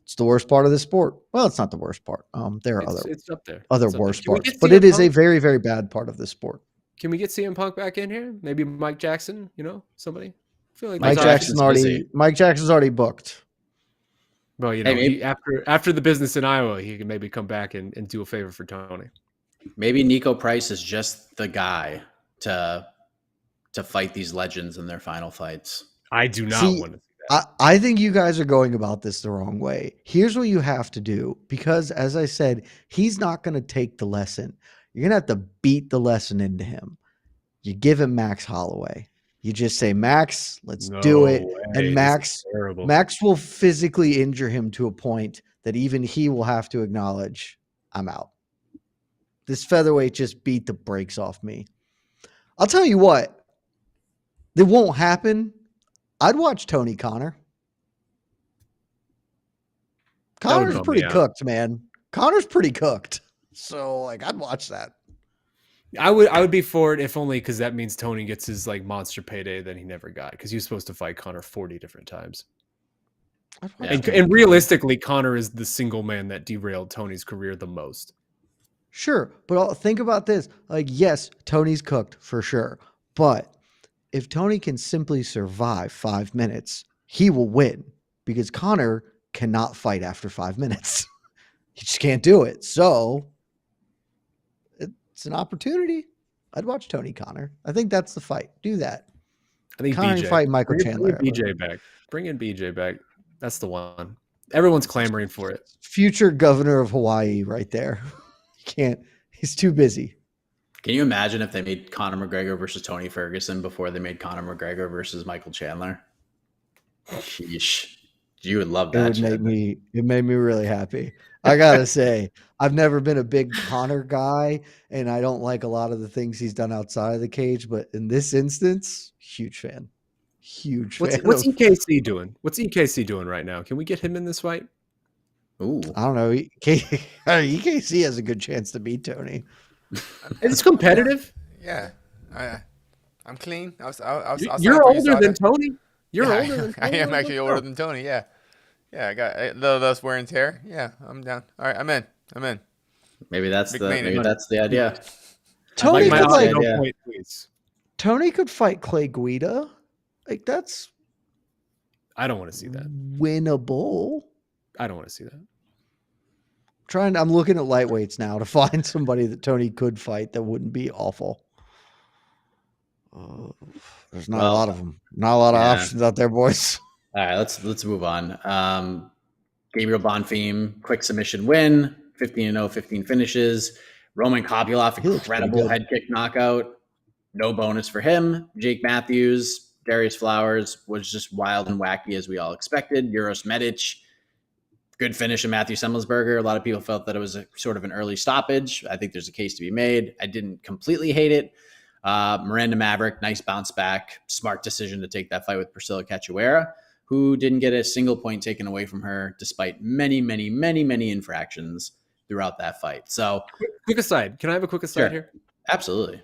it's the worst part of the sport. Well, it's not the worst part. There are it's up there. other It's up worse there. parts, but it is a very, very bad part of the sport. Can we get CM Punk back in here? Maybe Mike Jackson, somebody? I feel like Mike Jackson's already booked. Well, after the business in Iowa, he can maybe come back and do a favor for Tony. Maybe Nico Price is just the guy to fight these legends in their final fights. I do not want to. I think you guys are going about this the wrong way. Here's what you have to do, because as I said, he's not going to take the lesson. You're going to have to beat the lesson into him. You give him Max Holloway. You just say, Max, let's do it. And Max will physically injure him to a point that even he will have to acknowledge, I'm out. This featherweight just beat the brakes off me. I'll tell you what, it won't happen. I'd watch Tony Connor. Connor's pretty cooked, man. Connor's pretty cooked. So, I'd watch that. I would be for it, if only because that means Tony gets his monster payday that he never got, because he was supposed to fight Connor 40 different times. And realistically, Connor is the single man that derailed Tony's career the most. Sure, but think about this. Yes, Tony's cooked for sure, but if Tony can simply survive 5 minutes, he will win, because Connor cannot fight after 5 minutes. He just can't do it. So it's an opportunity. I'd watch Tony Connor. I think that's the fight. Do that. I think Connor BJ. fight Michael Chandler. Bring BJ back. Bring in BJ back. That's the one. Everyone's clamoring for it. Future governor of Hawaii right there. He can't. He's too busy. Can you imagine if they made Conor McGregor versus Tony Ferguson before they made Conor McGregor versus Michael Chandler? Sheesh. You would love that. It made me really happy. I gotta say, I've never been a big Conor guy, and I don't like a lot of the things he's done outside of the cage, but in this instance, huge fan. What's EKC doing? What's EKC doing right now? Can we get him in this fight? Ooh. I don't know. EKC has a good chance to beat Tony. It's competitive. Yeah, I'm clean. You're older than Tony. You're older than Tony. I am actually older than Tony. Yeah. I got a little less wear and tear. Yeah, I'm down. All right, I'm in. Maybe that's the idea. Tony could Tony could fight Clay Guida. That's. I don't want to see that. Winnable. I don't want to see that. I'm looking at lightweights now to find somebody that Tony could fight that wouldn't be awful. There's not a lot of them. Not a lot of options out there, boys. All right, let's move on. Gabriel Bond theme, quick submission win, 15-0, 15 finishes. Roman Kopylov, incredible head kick knockout. No bonus for him. Jake Matthews, Darius Flowers was just wild and wacky as we all expected. Uros Medic, good finish of Matthew Semmelsberger. A lot of people felt that it was a sort of an early stoppage. I think there's a case to be made. I didn't completely hate it. Miranda Maverick, nice bounce back, smart decision to take that fight with Priscilla Cachoeira, who didn't get a single point taken away from her despite many, many, many, many infractions throughout that fight. So, quick aside. Can I have a quick aside here? Absolutely.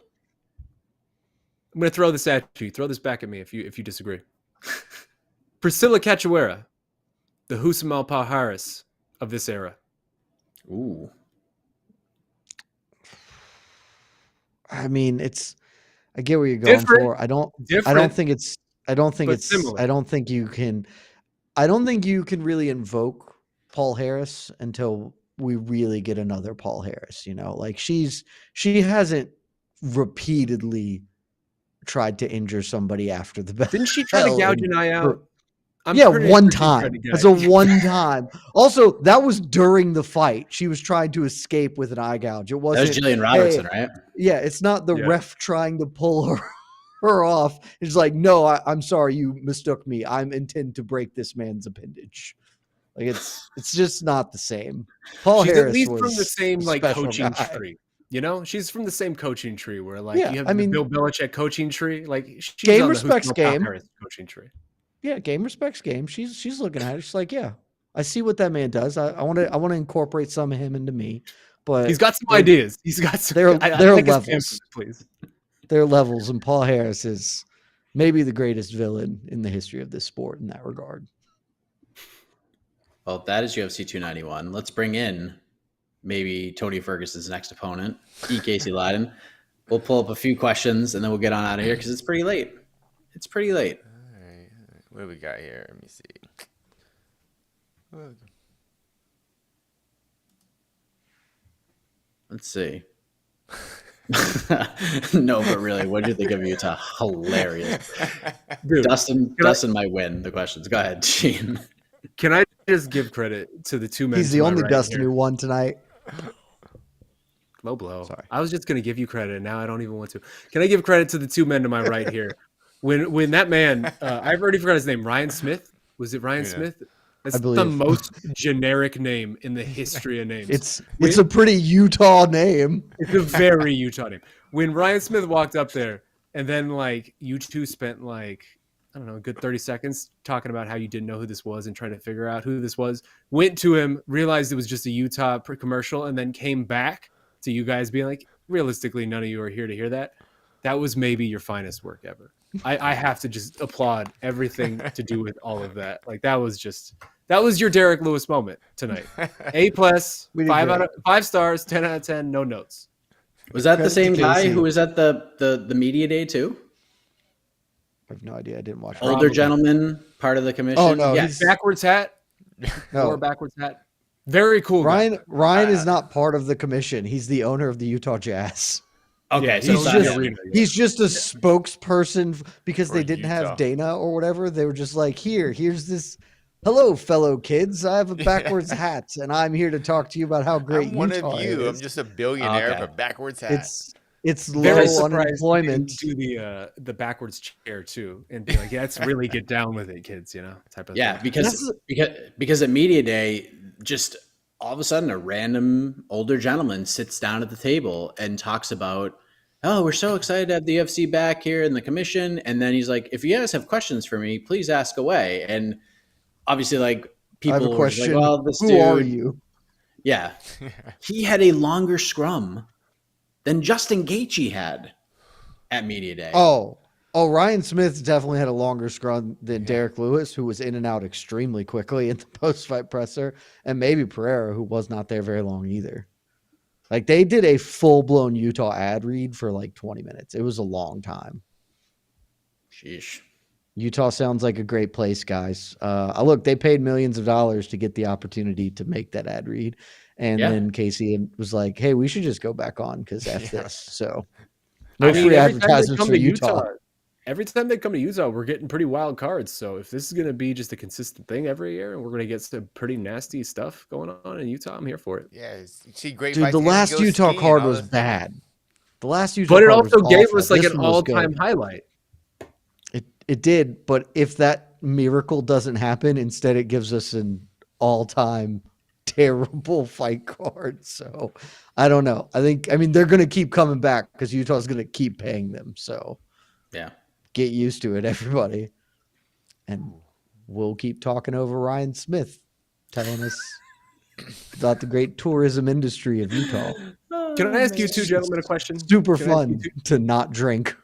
I'm going to throw this at you. Throw this back at me if you disagree. Priscilla Cachoeira, the Husam Al-Paharis of this era. Ooh. I mean, I get where you're going for. I don't think you can really invoke Paul Harris until we really get another Paul Harris, like she hasn't repeatedly tried to injure somebody after the bell. Didn't she try to gouge an eye out? One time. That's a one time. Also, that was during the fight. She was trying to escape with an eye gouge. It wasn't. That was Jillian Robertson, right? Yeah, it's not the ref trying to pull her off. It's like, no, I'm sorry, you mistook me. I'm intend to break this man's appendage. Like it's just not the same. She's Harris at least was from the same coaching guy. tree. She's from the same coaching tree where you have the Bill Belichick coaching tree. She's game on respects the game coaching tree. Yeah, game respects game. She's looking at it. She's like, yeah, I see what that man does. I want to incorporate some of him into me. But he's got some ideas. He's got some. There are levels, please. There are levels, and Paul Harris is maybe the greatest villain in the history of this sport in that regard. Well, that is UFC 291. Let's bring in maybe Tony Ferguson's next opponent, Casey Lyden. We'll pull up a few questions and then we'll get on out of here because it's pretty late. It's pretty late. All right. What do we got here? Let me see. Let's see. No, but really, what do you think of Utah? Hilarious. Dude, Dustin might win the questions. Go ahead, Sheen. Can I just give credit to the two men? He's the only Dustin who won tonight. Low blow. Sorry. I was just going to give you credit, and now I don't even want to. Can I give credit to the two men to my right here? When that man, I've already forgot his name, Ryan Smith? Was it Ryan Smith? That's the most generic name in the history of names. It's a pretty Utah name. It's a very Utah name. When Ryan Smith walked up there, and then you two spent I don't know, a good 30 seconds talking about how you didn't know who this was and trying to figure out who this was, went to him, realized it was just a Utah commercial, and then came back to you guys being like, realistically, none of you are here to hear that. That was maybe your finest work ever. I have to just applaud everything to do with all of that. That was your Derrick Lewis moment tonight. A+, 5 stars, 10 out of 10, no notes. Was that the same guy who was at the media day too? I have no idea. I didn't watch. Older gentleman, part of the commission. Oh no, yes. Backwards hat. No. Or backwards hat. Very cool. Ryan is not part of the commission. He's the owner of the Utah Jazz. Okay, so he's just a spokesperson because they didn't have Dana or whatever. They were just like, here's this. Hello, fellow kids. I have a backwards hat, and I'm here to talk to you about how great I'm one Utah of you. is. I'm just a billionaire with a backwards hat. It's very low unemployment. Do the backwards chair too, and be like, yeah, let's really get down with it, kids. Type of thing. because at media day, just all of a sudden, a random older gentleman sits down at the table and talks about, oh, we're so excited to have the UFC back here in the commission, and then he's like, if you guys have questions for me, please ask away. And obviously, people were like, well, this Who dude, are you? Yeah, he had a longer scrum than Justin Gaethje had at media day. Oh, Ryan Smith definitely had a longer scrum than Derrick Lewis, who was in and out extremely quickly in the post-fight presser, and maybe Pereira, who was not there very long either. They did a full-blown Utah ad read for 20 minutes. It was a long time. Sheesh. Utah sounds like a great place, guys. Look, they paid millions of dollars to get the opportunity to make that ad read. And then Casey was like, hey, we should just go back on because F this. So no free advertisements for Utah. Every time they come to Utah, we're getting pretty wild cards. So if this is going to be just a consistent thing every year and we're going to get some pretty nasty stuff going on in Utah, I'm here for it. Yeah, you see great. Dude, the last Utah card was bad. The last Utah card was awful. But it also gave us an all-time highlight. It did, but if that miracle doesn't happen, instead it gives us an all-time terrible fight card. So I don't know. I mean, they're going to keep coming back because Utah's going to keep paying them. So Yeah. get used to it, everybody. And we'll keep talking over Ryan Smith telling us about the great tourism industry of Utah. Can I ask you two gentlemen a question? Super Can I ask fun you to not drink.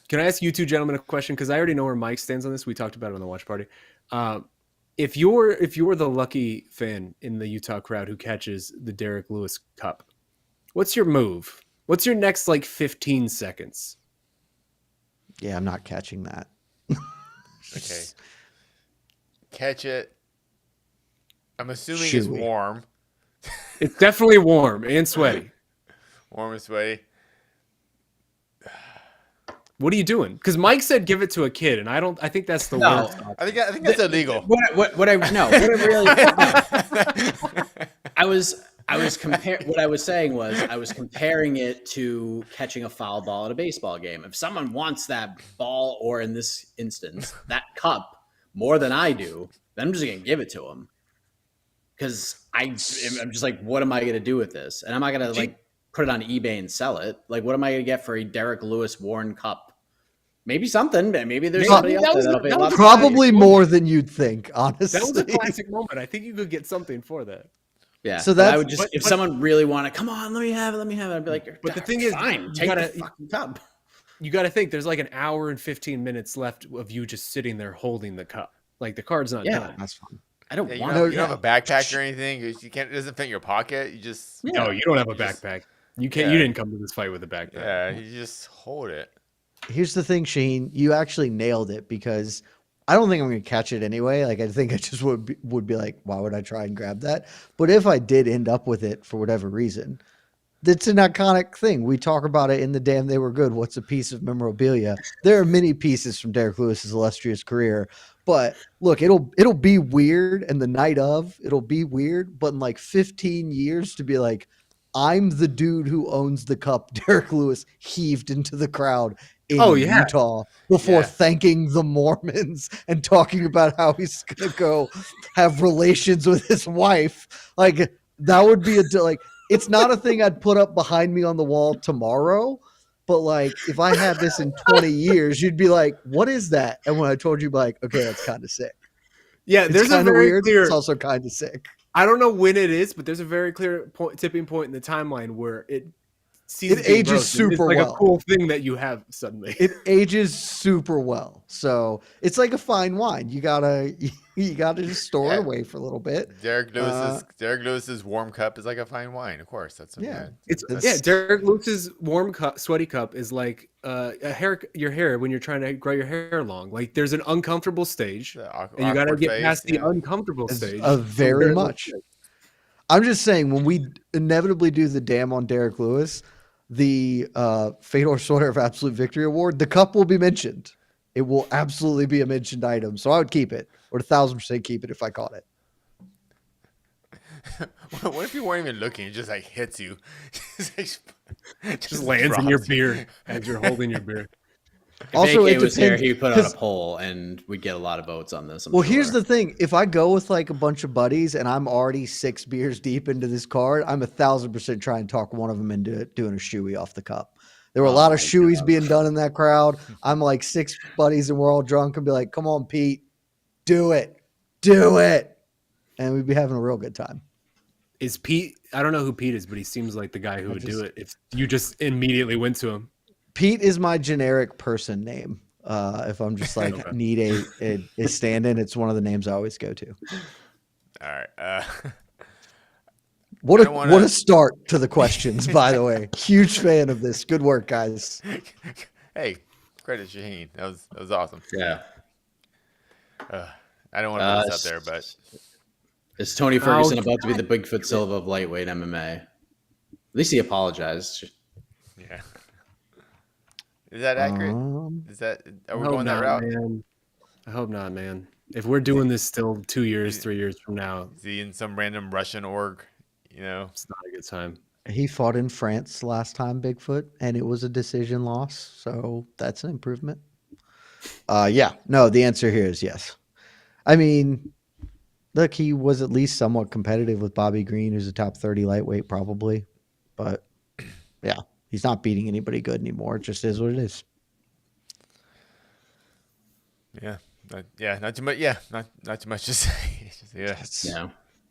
Can I ask you two gentlemen a question? Because I already know where Mike stands on this. We talked about it on the watch party. If you're the lucky fan in the Utah crowd who catches the Derrick Lewis Cup, what's your move? What's your next 15 seconds? Yeah, I'm not catching that. Okay. Catch it. I'm assuming Chewy. it's warm. It's definitely warm and sweaty. Warm and sweaty. What are you doing? Because Mike said give it to a kid, and I think that's the No. worst. I think that's illegal. What I really I was comparing what I was saying was I was comparing it to catching a foul ball at a baseball game. If someone wants that ball, or in this instance, that cup more than I do, then I'm just gonna give it to them. Because I'm just like, what am I gonna do with this? And I'm not gonna put it on eBay and sell it. What am I gonna get for a Derrick Lewis worn cup? Maybe something. Maybe there's somebody out there that'll be a lot. Probably more than you'd think, honestly. That was a classic moment. I think you could get something for that. Yeah. So I that's would just, if someone really wanted, come on, let me have it. I'd be like, but the thing is, fine, take the fucking cup. You got to think there's an hour and 15 minutes left of you just sitting there holding the cup. The card's not done. That's fine. I don't You want don't have a backpack or anything. You can't. It doesn't fit in your pocket. You just. No, you don't have a backpack. You can't. Yeah. You didn't come to this fight with a backpack. Yeah, you just hold it. Here's the thing, Shaheen. You actually nailed it because I don't think I'm going to catch it anyway. I think I just would be like, why would I try and grab that? But if I did end up with it for whatever reason, it's an iconic thing. We talk about it in the Damn They Were Good. What's a piece of memorabilia? There are many pieces from Derrick Lewis's illustrious career. But look, it'll be weird, and the night of, it'll be weird. But in 15 years to be like, I'm the dude who owns the cup Derrick Lewis heaved into the crowd in Utah before thanking the Mormons and talking about how he's going to go have relations with his wife. That would be it's not a thing I'd put up behind me on the wall tomorrow. But if I had this in 20 years, you'd be like, what is that? And when I told you, okay, that's kind of sick. Yeah, It's there's a kind of very weird. clear. It's also kind of sick. I don't know when it is, but there's a very clear tipping point in the timeline where it ages super well. well. A cool thing that you have suddenly. It ages super well. So it's like a fine wine. You gotta just store it away for a little bit. Derrick Lewis's warm cup is like a fine wine, of course. That's Derrick Lewis's warm cup, sweaty cup is like your hair when you're trying to grow your hair long. There's an uncomfortable stage, and you got to get past the uncomfortable stage. Very much. I'm just saying, when we inevitably do the Damn on Derrick Lewis, the Fedor Sword of Absolute Victory Award, the cup will be mentioned. It will absolutely be a mentioned item. So I would keep it, or 1,000% keep it if I caught it. What if you weren't even looking? It just hits you. just lands in your beer as you're holding your beer. If also, AK was here, he put out a poll, and we'd get a lot of votes on this. Here's the thing: if I go with a bunch of buddies, and I'm already 6 beers deep into this card, I'm 1,000% trying to talk one of them into doing a shoey off the cup. There were a lot of shoeys being done in that crowd. I'm 6 buddies, and we're all drunk, and be like, "Come on, Pete, do it, and we'd be having a real good time." Is Pete? I don't know who Pete is, but he seems like the guy who would do it if you just immediately went to him. Pete is my generic person name. If I'm just need a stand-in, it's one of the names I always go to. All right. What a start to the questions, by the way. Huge fan of this. Good work, guys. Hey, credit Shaheen. That was awesome. Yeah. I don't want to put this up there, but is Tony Ferguson about to be the Bigfoot Silva of lightweight MMA? At least he apologized. Yeah. Is that accurate? Are we going that route? Man. I hope not, man. If we're doing this still 2 years, 3 years from now, is he in some random Russian org? It's not a good time. He fought in France last time, Bigfoot, and it was a decision loss. So that's an improvement. The answer here is yes. I mean, look, he was at least somewhat competitive with Bobby Green, who's a top 30 lightweight probably. But yeah, he's not beating anybody good anymore. It just is what it is. Not too much. Yeah, not too much to say.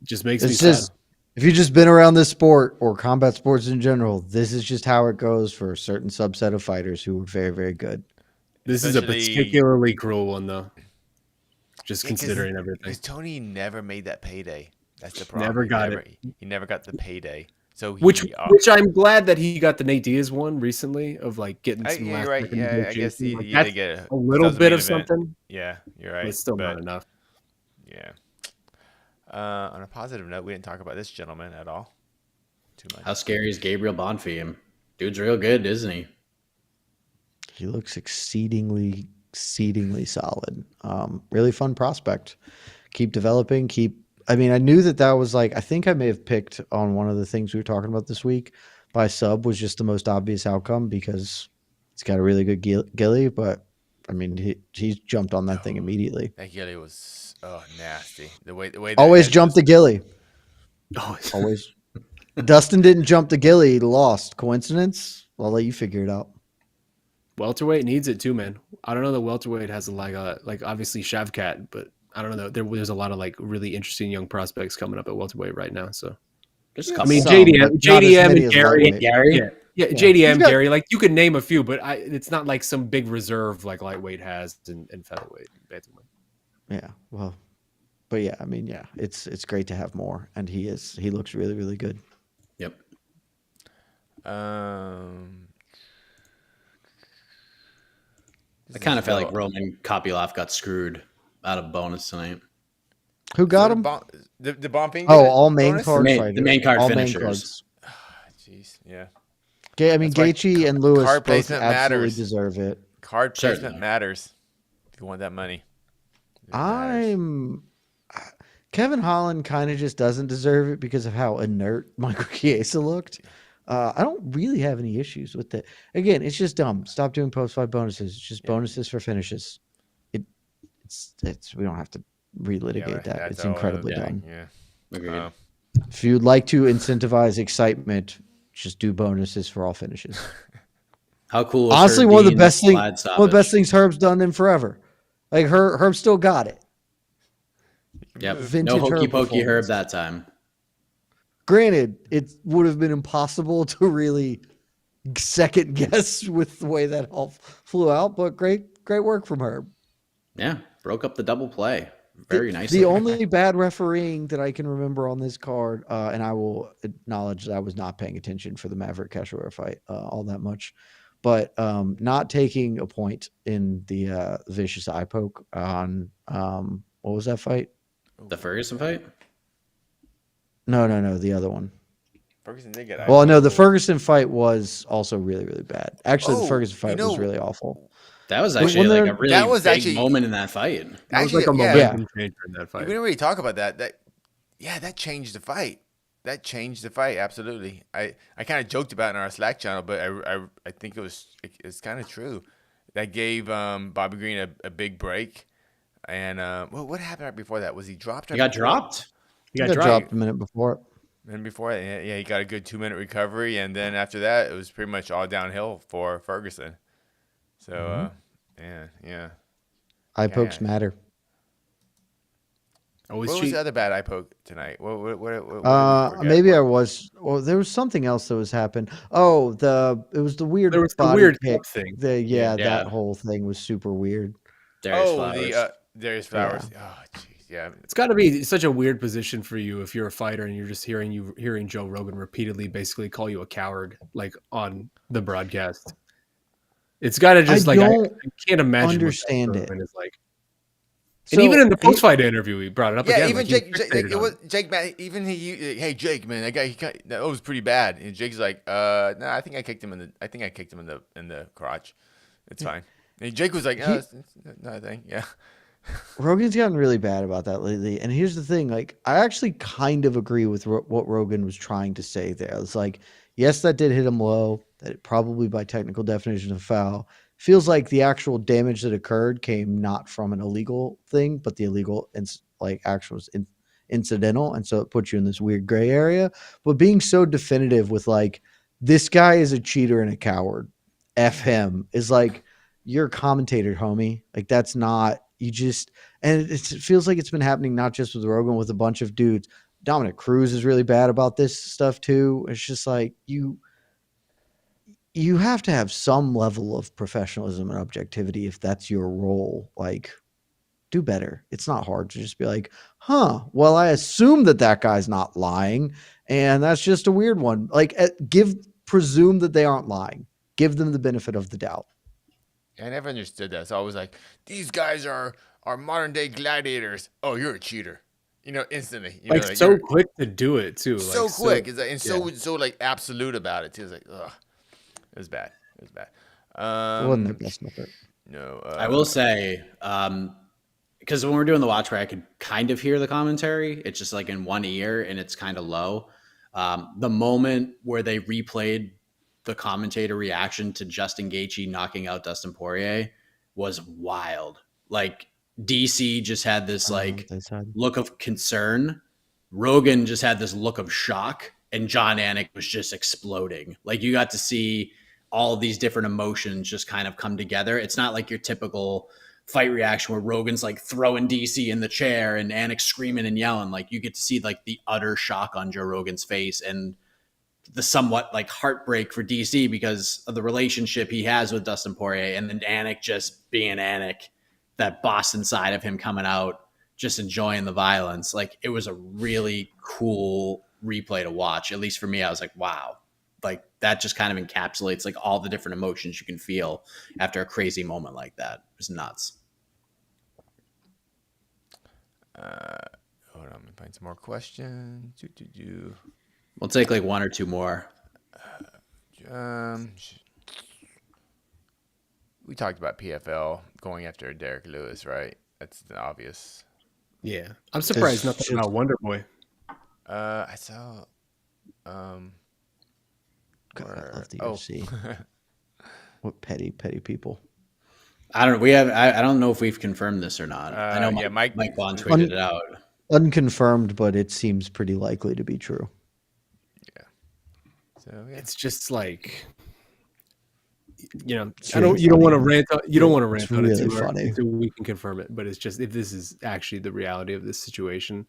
Just makes It's me just sad. if you've just been around this sport or combat sports in general, this is just how it goes for a certain subset of fighters who are very, very good. This is a Especially- particularly cruel one, though. Just Yeah, considering everything. Because Tony never made that payday. That's the problem. Never got it. He never got the payday. So Which I'm glad that he got the Nate Diaz one recently of like getting some yeah, last you're right. second Yeah, I guess negotiation. Like, he that's did get a little doesn't bit mean of event. something, Yeah, you're right. but it's still not enough. Yeah. On a positive note, we didn't talk about this gentleman at all. Too much. How scary is Gabriel Bond for him? Dude's real good, isn't he? He looks exceedingly solid. Really fun prospect. Keep developing. I knew that was like, I think I may have picked on one of the things we were talking about this week. By sub was just the most obvious outcome because he's got a really good gilly, but I mean, he's jumped on that thing immediately. That gilly was nasty. The way that Always jump the gilly. Oh, Always. Dustin didn't jump the gilly. He lost. Coincidence? I'll let you figure it out. welterweight needs it too, man. I don't know that welterweight has like obviously Shavkat, but I don't know. There's a lot of like really interesting young prospects coming up at welterweight right now. So Just a Yeah, couple. I mean, some, but not as JDM many and as Gary. lightweight. Gary. Yeah, JDM, He's got- Gary. Like you could name a few, but it's not like some big reserve like lightweight has and featherweight, bantamweight. Yeah. Well, but yeah, I mean, yeah, it's great to have more, and he looks really, really good. Yep. I I kind of felt like Roman Kopylov got screwed out of bonus tonight. Who got him? The Bombing? Oh, all main card The fighters. main card all finishers. Main cards. Jeez, yeah. I mean, That's why Gaethje and Lewis card both placement absolutely matters. deserve it. Card placement Certainly. matters if you want that money. It matters. Kevin Holland kind of just doesn't deserve it because of how inert Michael Chiesa looked. I don't really have any issues with it. Again, it's just dumb. Stop doing post-fight bonuses. It's just bonuses for finishes. It's we don't have to relitigate right, that. that's It's all incredibly yeah, dumb. Yeah. Agreed. If you'd like to incentivize excitement, just do bonuses for all finishes. How cool was Honestly, Herb one of the Dean's best things. slide One of the best stoppage? things Herb's done in forever. Like Herb still got it. Yep. Vintage No hokey Herb pokey Herb performance. that time. Granted, it would have been impossible to really second guess with the way that all flew out, but great work from Herb. Yeah. Broke up the double play very nicely. The only bad refereeing that I can remember on this card, and I will acknowledge that I was not paying attention for the Maverick Cachoeira fight all that much, but not taking a point in the vicious eye poke on what was that fight? The Ferguson fight? No, the other one. Ferguson did get. Well, no, the Ferguson fight was also really, really bad. Actually, the Oh, Ferguson fight you know- was really awful. That was When actually like they're- a really that was big actually- moment in that fight. That was Actually, like a yeah. momentum changer in that We fight. didn't really talk about that. That changed the fight. That changed the fight absolutely. I kind of joked about it in our Slack channel, but I think it's kind of true. That gave Bobby Green a big break. And what happened right before that? Was he dropped? He got dropped. He He got got dropped a minute before. And before that, yeah, he got a good 2-minute recovery, and then after that, it was pretty much all downhill for Ferguson. So, yeah. Eye pokes matter. Always What was cheap. the other bad eye poke tonight? What did we forget? Maybe I was. Well, there was something else that was happening. Oh, it was the weird. There was the body weird kick. thing. Yeah. That whole thing was super weird. Darius Oh, Flowers. Darius Flowers. Oh, jeez, yeah. It's got to be such a weird position for you if you're a fighter and you're just hearing Joe Rogan repeatedly basically call you a coward like on the broadcast. It's got to just I like I don't can't imagine understand what that it. moment is like. So, And even in the post-fight interview, he brought it up Yeah, again. even like, he Jake, fixated it on was Jake. Even hey Jake, man, that was pretty bad. And Jake's like, no, I think I kicked him in the crotch. It's fine. And Jake was like, it's nothing. Yeah. Rogan's gotten really bad about that lately. And here's the thing: like, I actually kind of agree with what Rogan was trying to say there. It's like, yes, that did hit him low. That it probably by technical definition of foul. Feels like the actual damage that occurred came not from an illegal thing, but the illegal actual incidental, and so it puts you in this weird gray area. But being so definitive with like, this guy is a cheater and a coward, F him, is like, you're a commentator, homie. Like, that's not, you just, and it feels like it's been happening not just with Rogan, with a bunch of dudes. Dominic Cruz is really bad about this stuff too. It's just like, you have to have some level of professionalism and objectivity if that's your role. Like, do better. It's not hard to just be like, well, I assume that guy's not lying, and that's just a weird one. Like, presume that they aren't lying. Give them the benefit of the doubt. I never understood that. It's always like, these guys are modern day gladiators. Oh, you're a cheater. Instantly. Like, like so quick to do it too. So like, quick. So like absolute about it too. It's like, ugh. It was bad. It wasn't their best effort. No. I will say, because when we're doing the watch where I could kind of hear the commentary, it's just like in one ear and it's kind of low. The moment where they replayed the commentator reaction to Justin Gaethje knocking out Dustin Poirier was wild. Like, DC just had this like look of concern. Rogan just had this look of shock, and John Anik was just exploding. Like, you got to see all of these different emotions just kind of come together. It's not like your typical fight reaction where Rogan's like throwing DC in the chair and Anik screaming and yelling. Like, you get to see like the utter shock on Joe Rogan's face and the somewhat like heartbreak for DC because of the relationship he has with Dustin Poirier, and then Anik just being Anik, that Boston side of him coming out, just enjoying the violence. Like, it was a really cool replay to watch. At least for me, I was like, wow, like that just kind of encapsulates like all the different emotions you can feel after a crazy moment like that. It was nuts. Hold on, let me find some more questions. We'll take like one or two more. We talked about PFL going after Derrick Lewis, right? That's the obvious. Yeah, I'm surprised nothing about Wonder Boy. I saw. God, I love the UFC. What petty people. I don't know. I don't know if we've confirmed this or not. I know Mike Bond tweeted it out. Unconfirmed, but it seems pretty likely to be true. Yeah. So yeah. It's just like, you don't really want to rant. You don't want to rant It's on really it funny. until we can confirm it. But it's just, if this is actually the reality of this situation,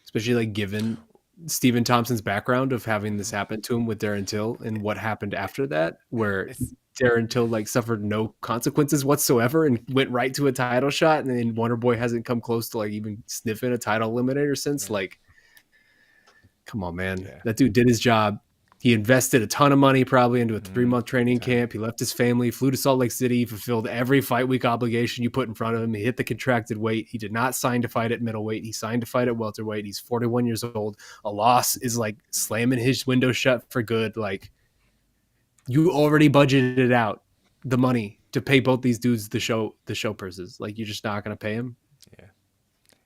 especially like given Stephen Thompson's background of having this happen to him with Darren Till and what happened after that, where Darren Till like suffered no consequences whatsoever and went right to a title shot, and then Wonder Boy hasn't come close to like even sniffing a title eliminator since. Yeah. Like, come on, man. Yeah. That dude did his job. He invested a ton of money probably into a 3-month training camp. He left his family, flew to Salt Lake City. He fulfilled every fight week obligation you put in front of him. He hit the contracted weight. He did not sign to fight at middleweight. He signed to fight at welterweight. He's 41 years old. A loss is like slamming his window shut for good. Like, you already budgeted out the money to pay both these dudes the show purses. Like, you're just not going to pay him. Yeah.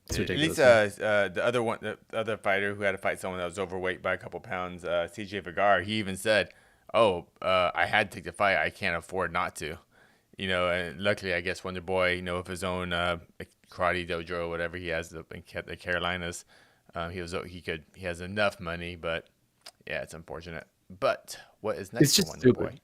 It's At ridiculous. least the other fighter who had to fight someone that was overweight by a couple pounds, CJ Vergara, he even said, I had to take the fight. I can't afford not to. And luckily, I guess Wonder Boy, with his own karate dojo or whatever he has in the Carolinas, he has enough money. But yeah, it's unfortunate. But what is next It's just for Wonder stupid. Boy?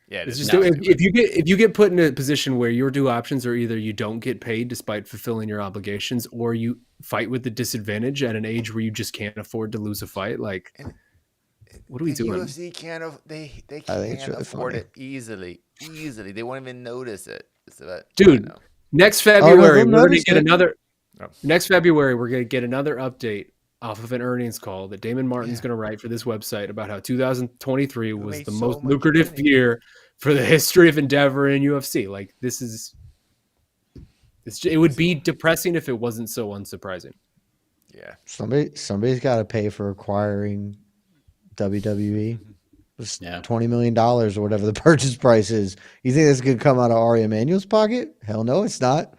Yeah, it's just if you get put in a position where your two options are either you don't get paid despite fulfilling your obligations, or you fight with the disadvantage at an age where you just can't afford to lose a fight. Like, what are we doing? UFC can't afford it easily. They won't even notice it. Dude, next February we're gonna get another. Oh. Next February we're gonna get another update off of an earnings call that Damon Martin's going to write for this website about how 2023 was the most lucrative year for the history of Endeavor and UFC. Like, it would be depressing if it wasn't so unsurprising. Yeah. Somebody's got to pay for acquiring WWE. It's $20 million or whatever the purchase price is. You think that's going to come out of Ari Emanuel's pocket? Hell no, it's not.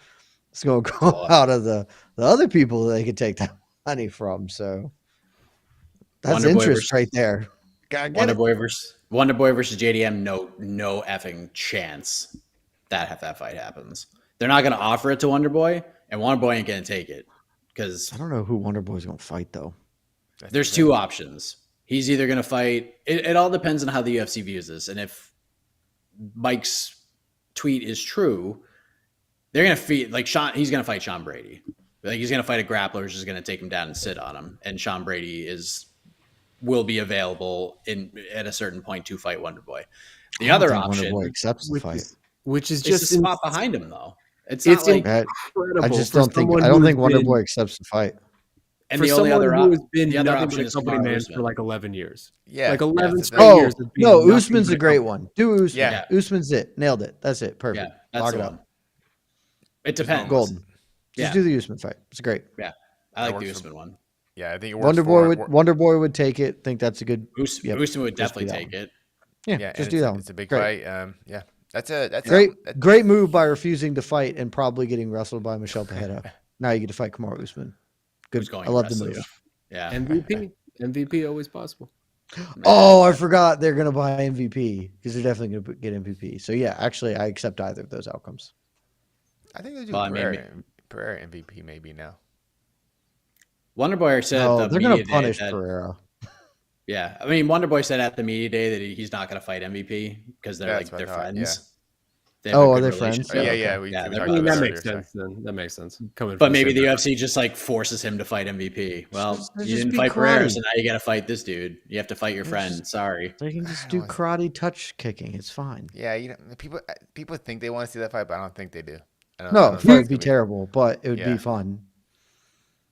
It's going to come out of the other people that they could take that money from. So that's Wonder interest right there. Wonder Boy versus JDM. No effing chance that if that fight happens. They're not going to offer it to Wonder Boy, and Wonder Boy ain't going to take it. because I don't know who Wonder Boy's gonna fight though. there's two options. He's either going to fight. It all depends on how the UFC views this, and if Mike's tweet is true, they're going to feed like Sean. He's going to fight Sean Brady. Like he's going to fight a grappler who's just going to take him down and sit on him. And Sean Brady will be available at a certain point to fight Wonder Boy. The other option, Wonder Boy accepts the fight, which is just just a spot behind him though. It's not like incredible. I just don't think Wonder Boy accepts the fight. and For the only someone other who has been the other nothing option but a is company Kamaru man Usman. for like 11 years. Yeah, Like 11 that's the straight thing. years. of being No, nothing Usman's but a great company. one. Do Usman. Yeah. Usman's it. Nailed it. That's it. Perfect. Yeah, that's Lock the it one. up. It depends. Golden. Just Yeah. do the Usman fight. It's great. Yeah, I like That the works for- Usman one. Yeah, I think it works. Wonder Boy would take it. Think that's a good. Yep, Usman would just do definitely that take it. Yeah, Yeah, just and do that one. It's a big Great. fight. Yeah, that's Great move by refusing to fight and probably getting wrestled by Michelle Tejeda. Now you get to fight Kamaru Usman. Good. Who's going I love to the wrestle move. you. Yeah. MVP always possible. Oh, I forgot they're gonna buy MVP because they're definitely gonna get MVP. So yeah, actually, I accept either of those outcomes. I think they do Well, I mean, Pereira MVP maybe now. Wonder Boy said Oh, at the they're gonna media day punish that, Pereira. yeah, I mean, Wonder Boy said at the media day that he's not going to fight MVP because they're That's like they're what I thought, friends. They have a Oh, are good they friends? relationship. Yeah, okay. yeah. We Yeah, talked they're I about mean, both that earlier, makes so- sense. Then that makes sense. Coming, But from maybe the same UFC just like forces him to fight MVP. Well, Just you didn't be fight Pereira, karate. so now you got to fight this dude. You have to fight your It's friend. just- Sorry. They can just I do don't want- karate touch kicking. It's fine. Yeah, people think they want to see that fight, but I don't think they do. I No, don't the think fight would it's be gonna terrible, but it would Yeah. be fun.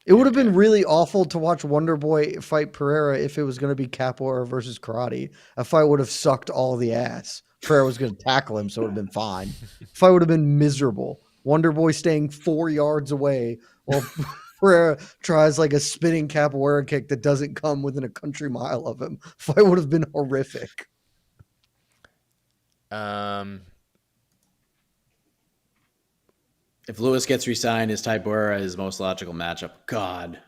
It would have been yeah. really awful to watch Wonder Boy fight Pereira if it was going to be capoeira versus karate. A fight would have sucked all the ass. Pereira was going to tackle him, so it would have been fine. Fight would have been miserable. Wonder Boy staying 4 yards away while Pereira tries like a spinning capoeira kick that doesn't come within a country mile of him. Fight would have been horrific. If Lewis gets re-signed, is Tybura his most logical matchup? God.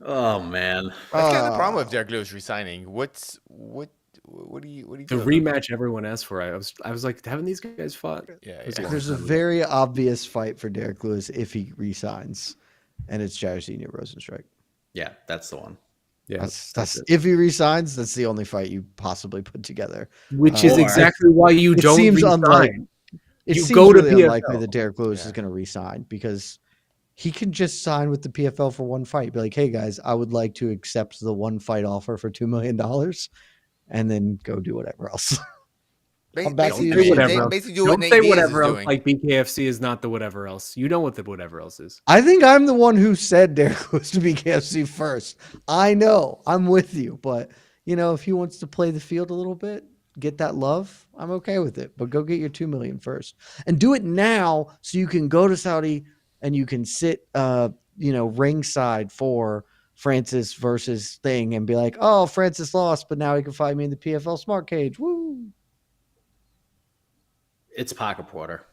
Oh man. That's kind of the problem with Derrick Lewis resigning. What do you The feel about rematch everyone asked for. I was like, haven't these guys fought? Yeah, It was yeah. long There's a time ago. very obvious fight for Derrick Lewis if he resigns, and it's Jairzinho Rosenstrike. Yeah, that's the one. Yeah, That's it. if he resigns, that's the only fight you possibly put together. Which is Or- exactly why you It don't seems resign. unlikely. It You seems go to really PFL. unlikely that Derrick Lewis Yeah. is going to resign because he can just sign with the PFL for one fight. Be like, hey guys, I would like to accept the one fight offer for $2 million, and then go do whatever else. Ba- I'm back to basically, you, Say Nate. whatever they else. basically do Don't what Nate say Diaz whatever is else. doing. Like BKFC is not the whatever else. You know what the whatever else is. I think I'm the one who said Derrick Lewis to be KFC first. I know, I'm with you, but if he wants to play the field a little bit, get that love, I'm okay with it. But go get your 2 million first, and do it now so you can go to Saudi and you can sit, ringside for Francis versus Thing and be like, oh, Francis lost, but now he can fight me in the PFL Smart Cage. Woo! It's Pocket Porter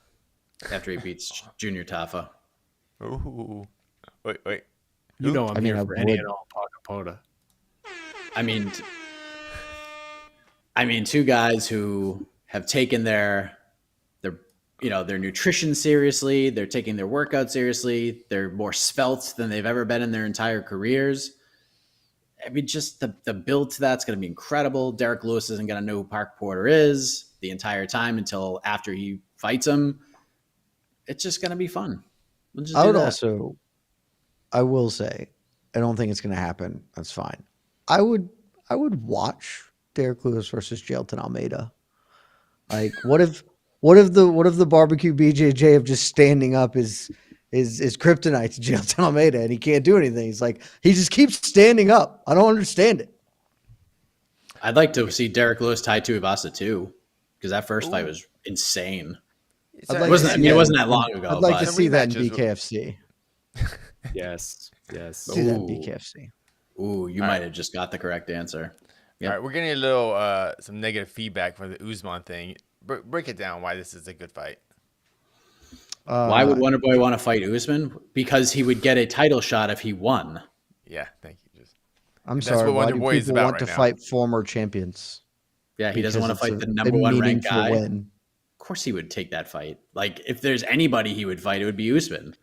after he beats Junior Tafa. Ooh. Wait. You know I'm here I for any would. and all Pota. I mean, two guys who have taken their nutrition seriously. They're taking their workout seriously. They're more svelte than they've ever been in their entire careers. I mean, just the build to that's going to be incredible. Derrick Lewis isn't going to know who Parker Porter is the entire time until after he fights him. It's just going to be fun. We'll just I do would that. I will say, I don't think it's going to happen. That's fine. I would watch Derrick Lewis versus Jailton Almeida. Like, what if the barbecue BJJ of just standing up is kryptonite to Jailton Almeida and he can't do anything? He's like, he just keeps standing up. I don't understand it. I'd like to see Derrick Lewis tied to Ivasa too, because that first fight was insane. I'd It like wasn't. to I see mean, it that. wasn't that long ago. I'd like to but- see that in rematches- BKFC. Yes. See that in Ooh. BKFC. Ooh, you might have just got the correct answer. Yep. All right, we're getting a little some negative feedback from the Usman thing. Break it down why this is a good fight. Why would Wonder Boy want to fight Usman? Because he would get a title shot if he won. Yeah, thank you. I'm That's sorry. what Why Wonder do Boy is people about want right to now. fight former champions? Yeah, he doesn't want to Because fight it's the a number one ranked meaningful guy. win. Of course, he would take that fight. Like, if there's anybody he would fight, it would be Usman.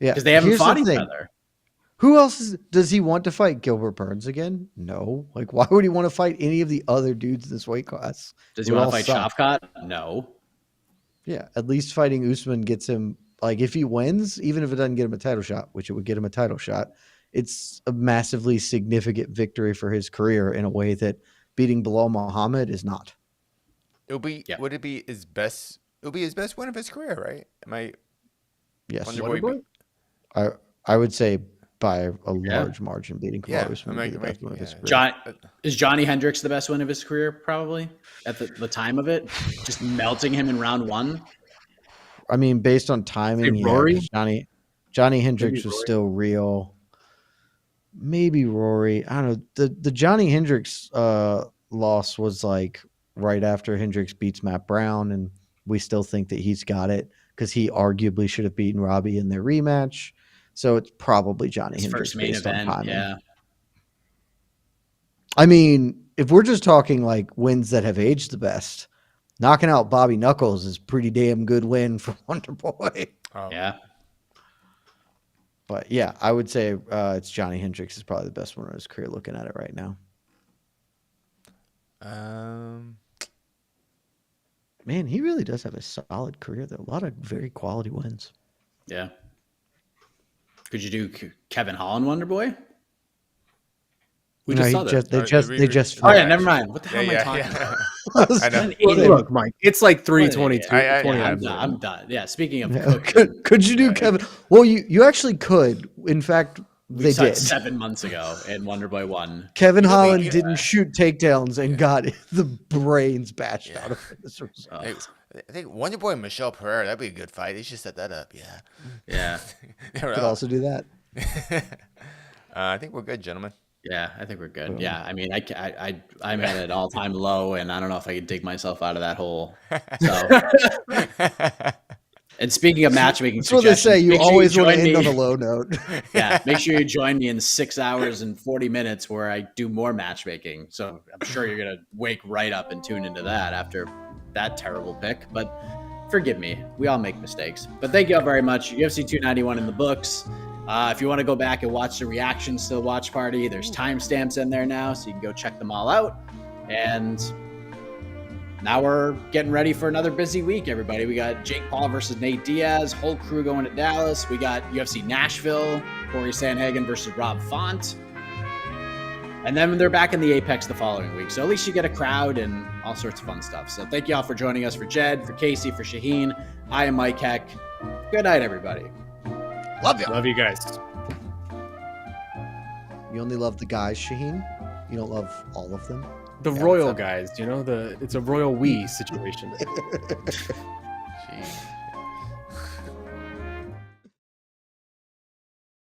Yeah, because they haven't here's the fought each thing. other. Who else does he want to fight? Gilbert Burns again? No. Like, why would he want to fight any of the other dudes in this weight class? Does They he want all to fight suck. Shavkat? No. Yeah, at least fighting Usman gets him, like, if he wins, even if it doesn't get him a title shot, which it would get him a title shot, it's a massively significant victory for his career in a way that beating Bilal Muhammad is not. It'll be. Yeah. Would it be his best? It'll be his best win of his career, right? Am I? Yes. Wonder Boy- I would say by a Yeah. large margin beating Yeah, Kamaru Usman would be the best one of his career. John, is Johnny Hendricks the best win of his career? Probably at the time of it, just melting him in round one. I mean, based on timing, Say Rory? 'cause Johnny Hendricks was Rory. still real. Maybe Rory. I don't know. The Johnny Hendricks loss was like right after Hendricks beats Matt Brown, and we still think that he's got it because he arguably should have beaten Robbie in their rematch. So it's probably Johnny His Hendricks first main based on event. timing. Yeah. I mean, if we're just talking like wins that have aged the best, knocking out Bobby Knuckles is pretty damn good win for Wonder Boy. Oh, Yeah. But yeah, I would say it's Johnny Hendricks is probably the best one of his career looking at it right now. Man, he really does have a solid career though. A lot of very quality wins. Yeah. Could you do Kevin Holland Wonder Boy? We No, just he saw that. they just Oh yeah, rematch. never mind. What the hell am I talking about? I know. An Well, idiot. look, Mike, it's like What an 322. idiot. I- I'm done. I'm done. Yeah. Speaking of Yeah, cooking, could you do Yeah. Kevin? Well, you actually could. In fact, we they saw it did. 7 months ago, and Wonder Boy won. Kevin You know, Holland you- didn't shoot takedowns and got the brains bashed Yeah. out of him as a result. Hey, I think Wonder Boy and Michelle Pereira, that'd be a good fight. They should set that up. Yeah. Yeah. Could also do that. I think we're good, gentlemen. Yeah, I think we're good. Yeah, I mean, I'm at an all-time low, and I don't know if I could dig myself out of that hole. So, and speaking of matchmaking, That's what they say. suggestions, You make sure always want to join end on me- a low note. Yeah, make sure you join me in 6 hours and 40 minutes where I do more matchmaking. So I'm sure you're gonna wake right up and tune into that after that terrible pick. But forgive me, we all make mistakes. But thank you all very much. UFC 291 in the books. If you want to go back and watch the reactions to the watch party, there's timestamps in there now, so you can go check them all out. And now we're getting ready for another busy week, everybody. We got Jake Paul versus Nate Diaz, whole crew going to Dallas. We got UFC Nashville, Corey Sandhagen versus Rob Font. And then they're back in the Apex the following week. So at least you get a crowd and all sorts of fun stuff. So thank you all for joining us. For Jed, for Casey, for Shaheen, I am Mike Heck. Good night, everybody. Love you. Love you guys. You only love the guys, Shaheen. You don't love all of them. The Yeah, royal what's up? guys, it's a royal we situation. Jeez.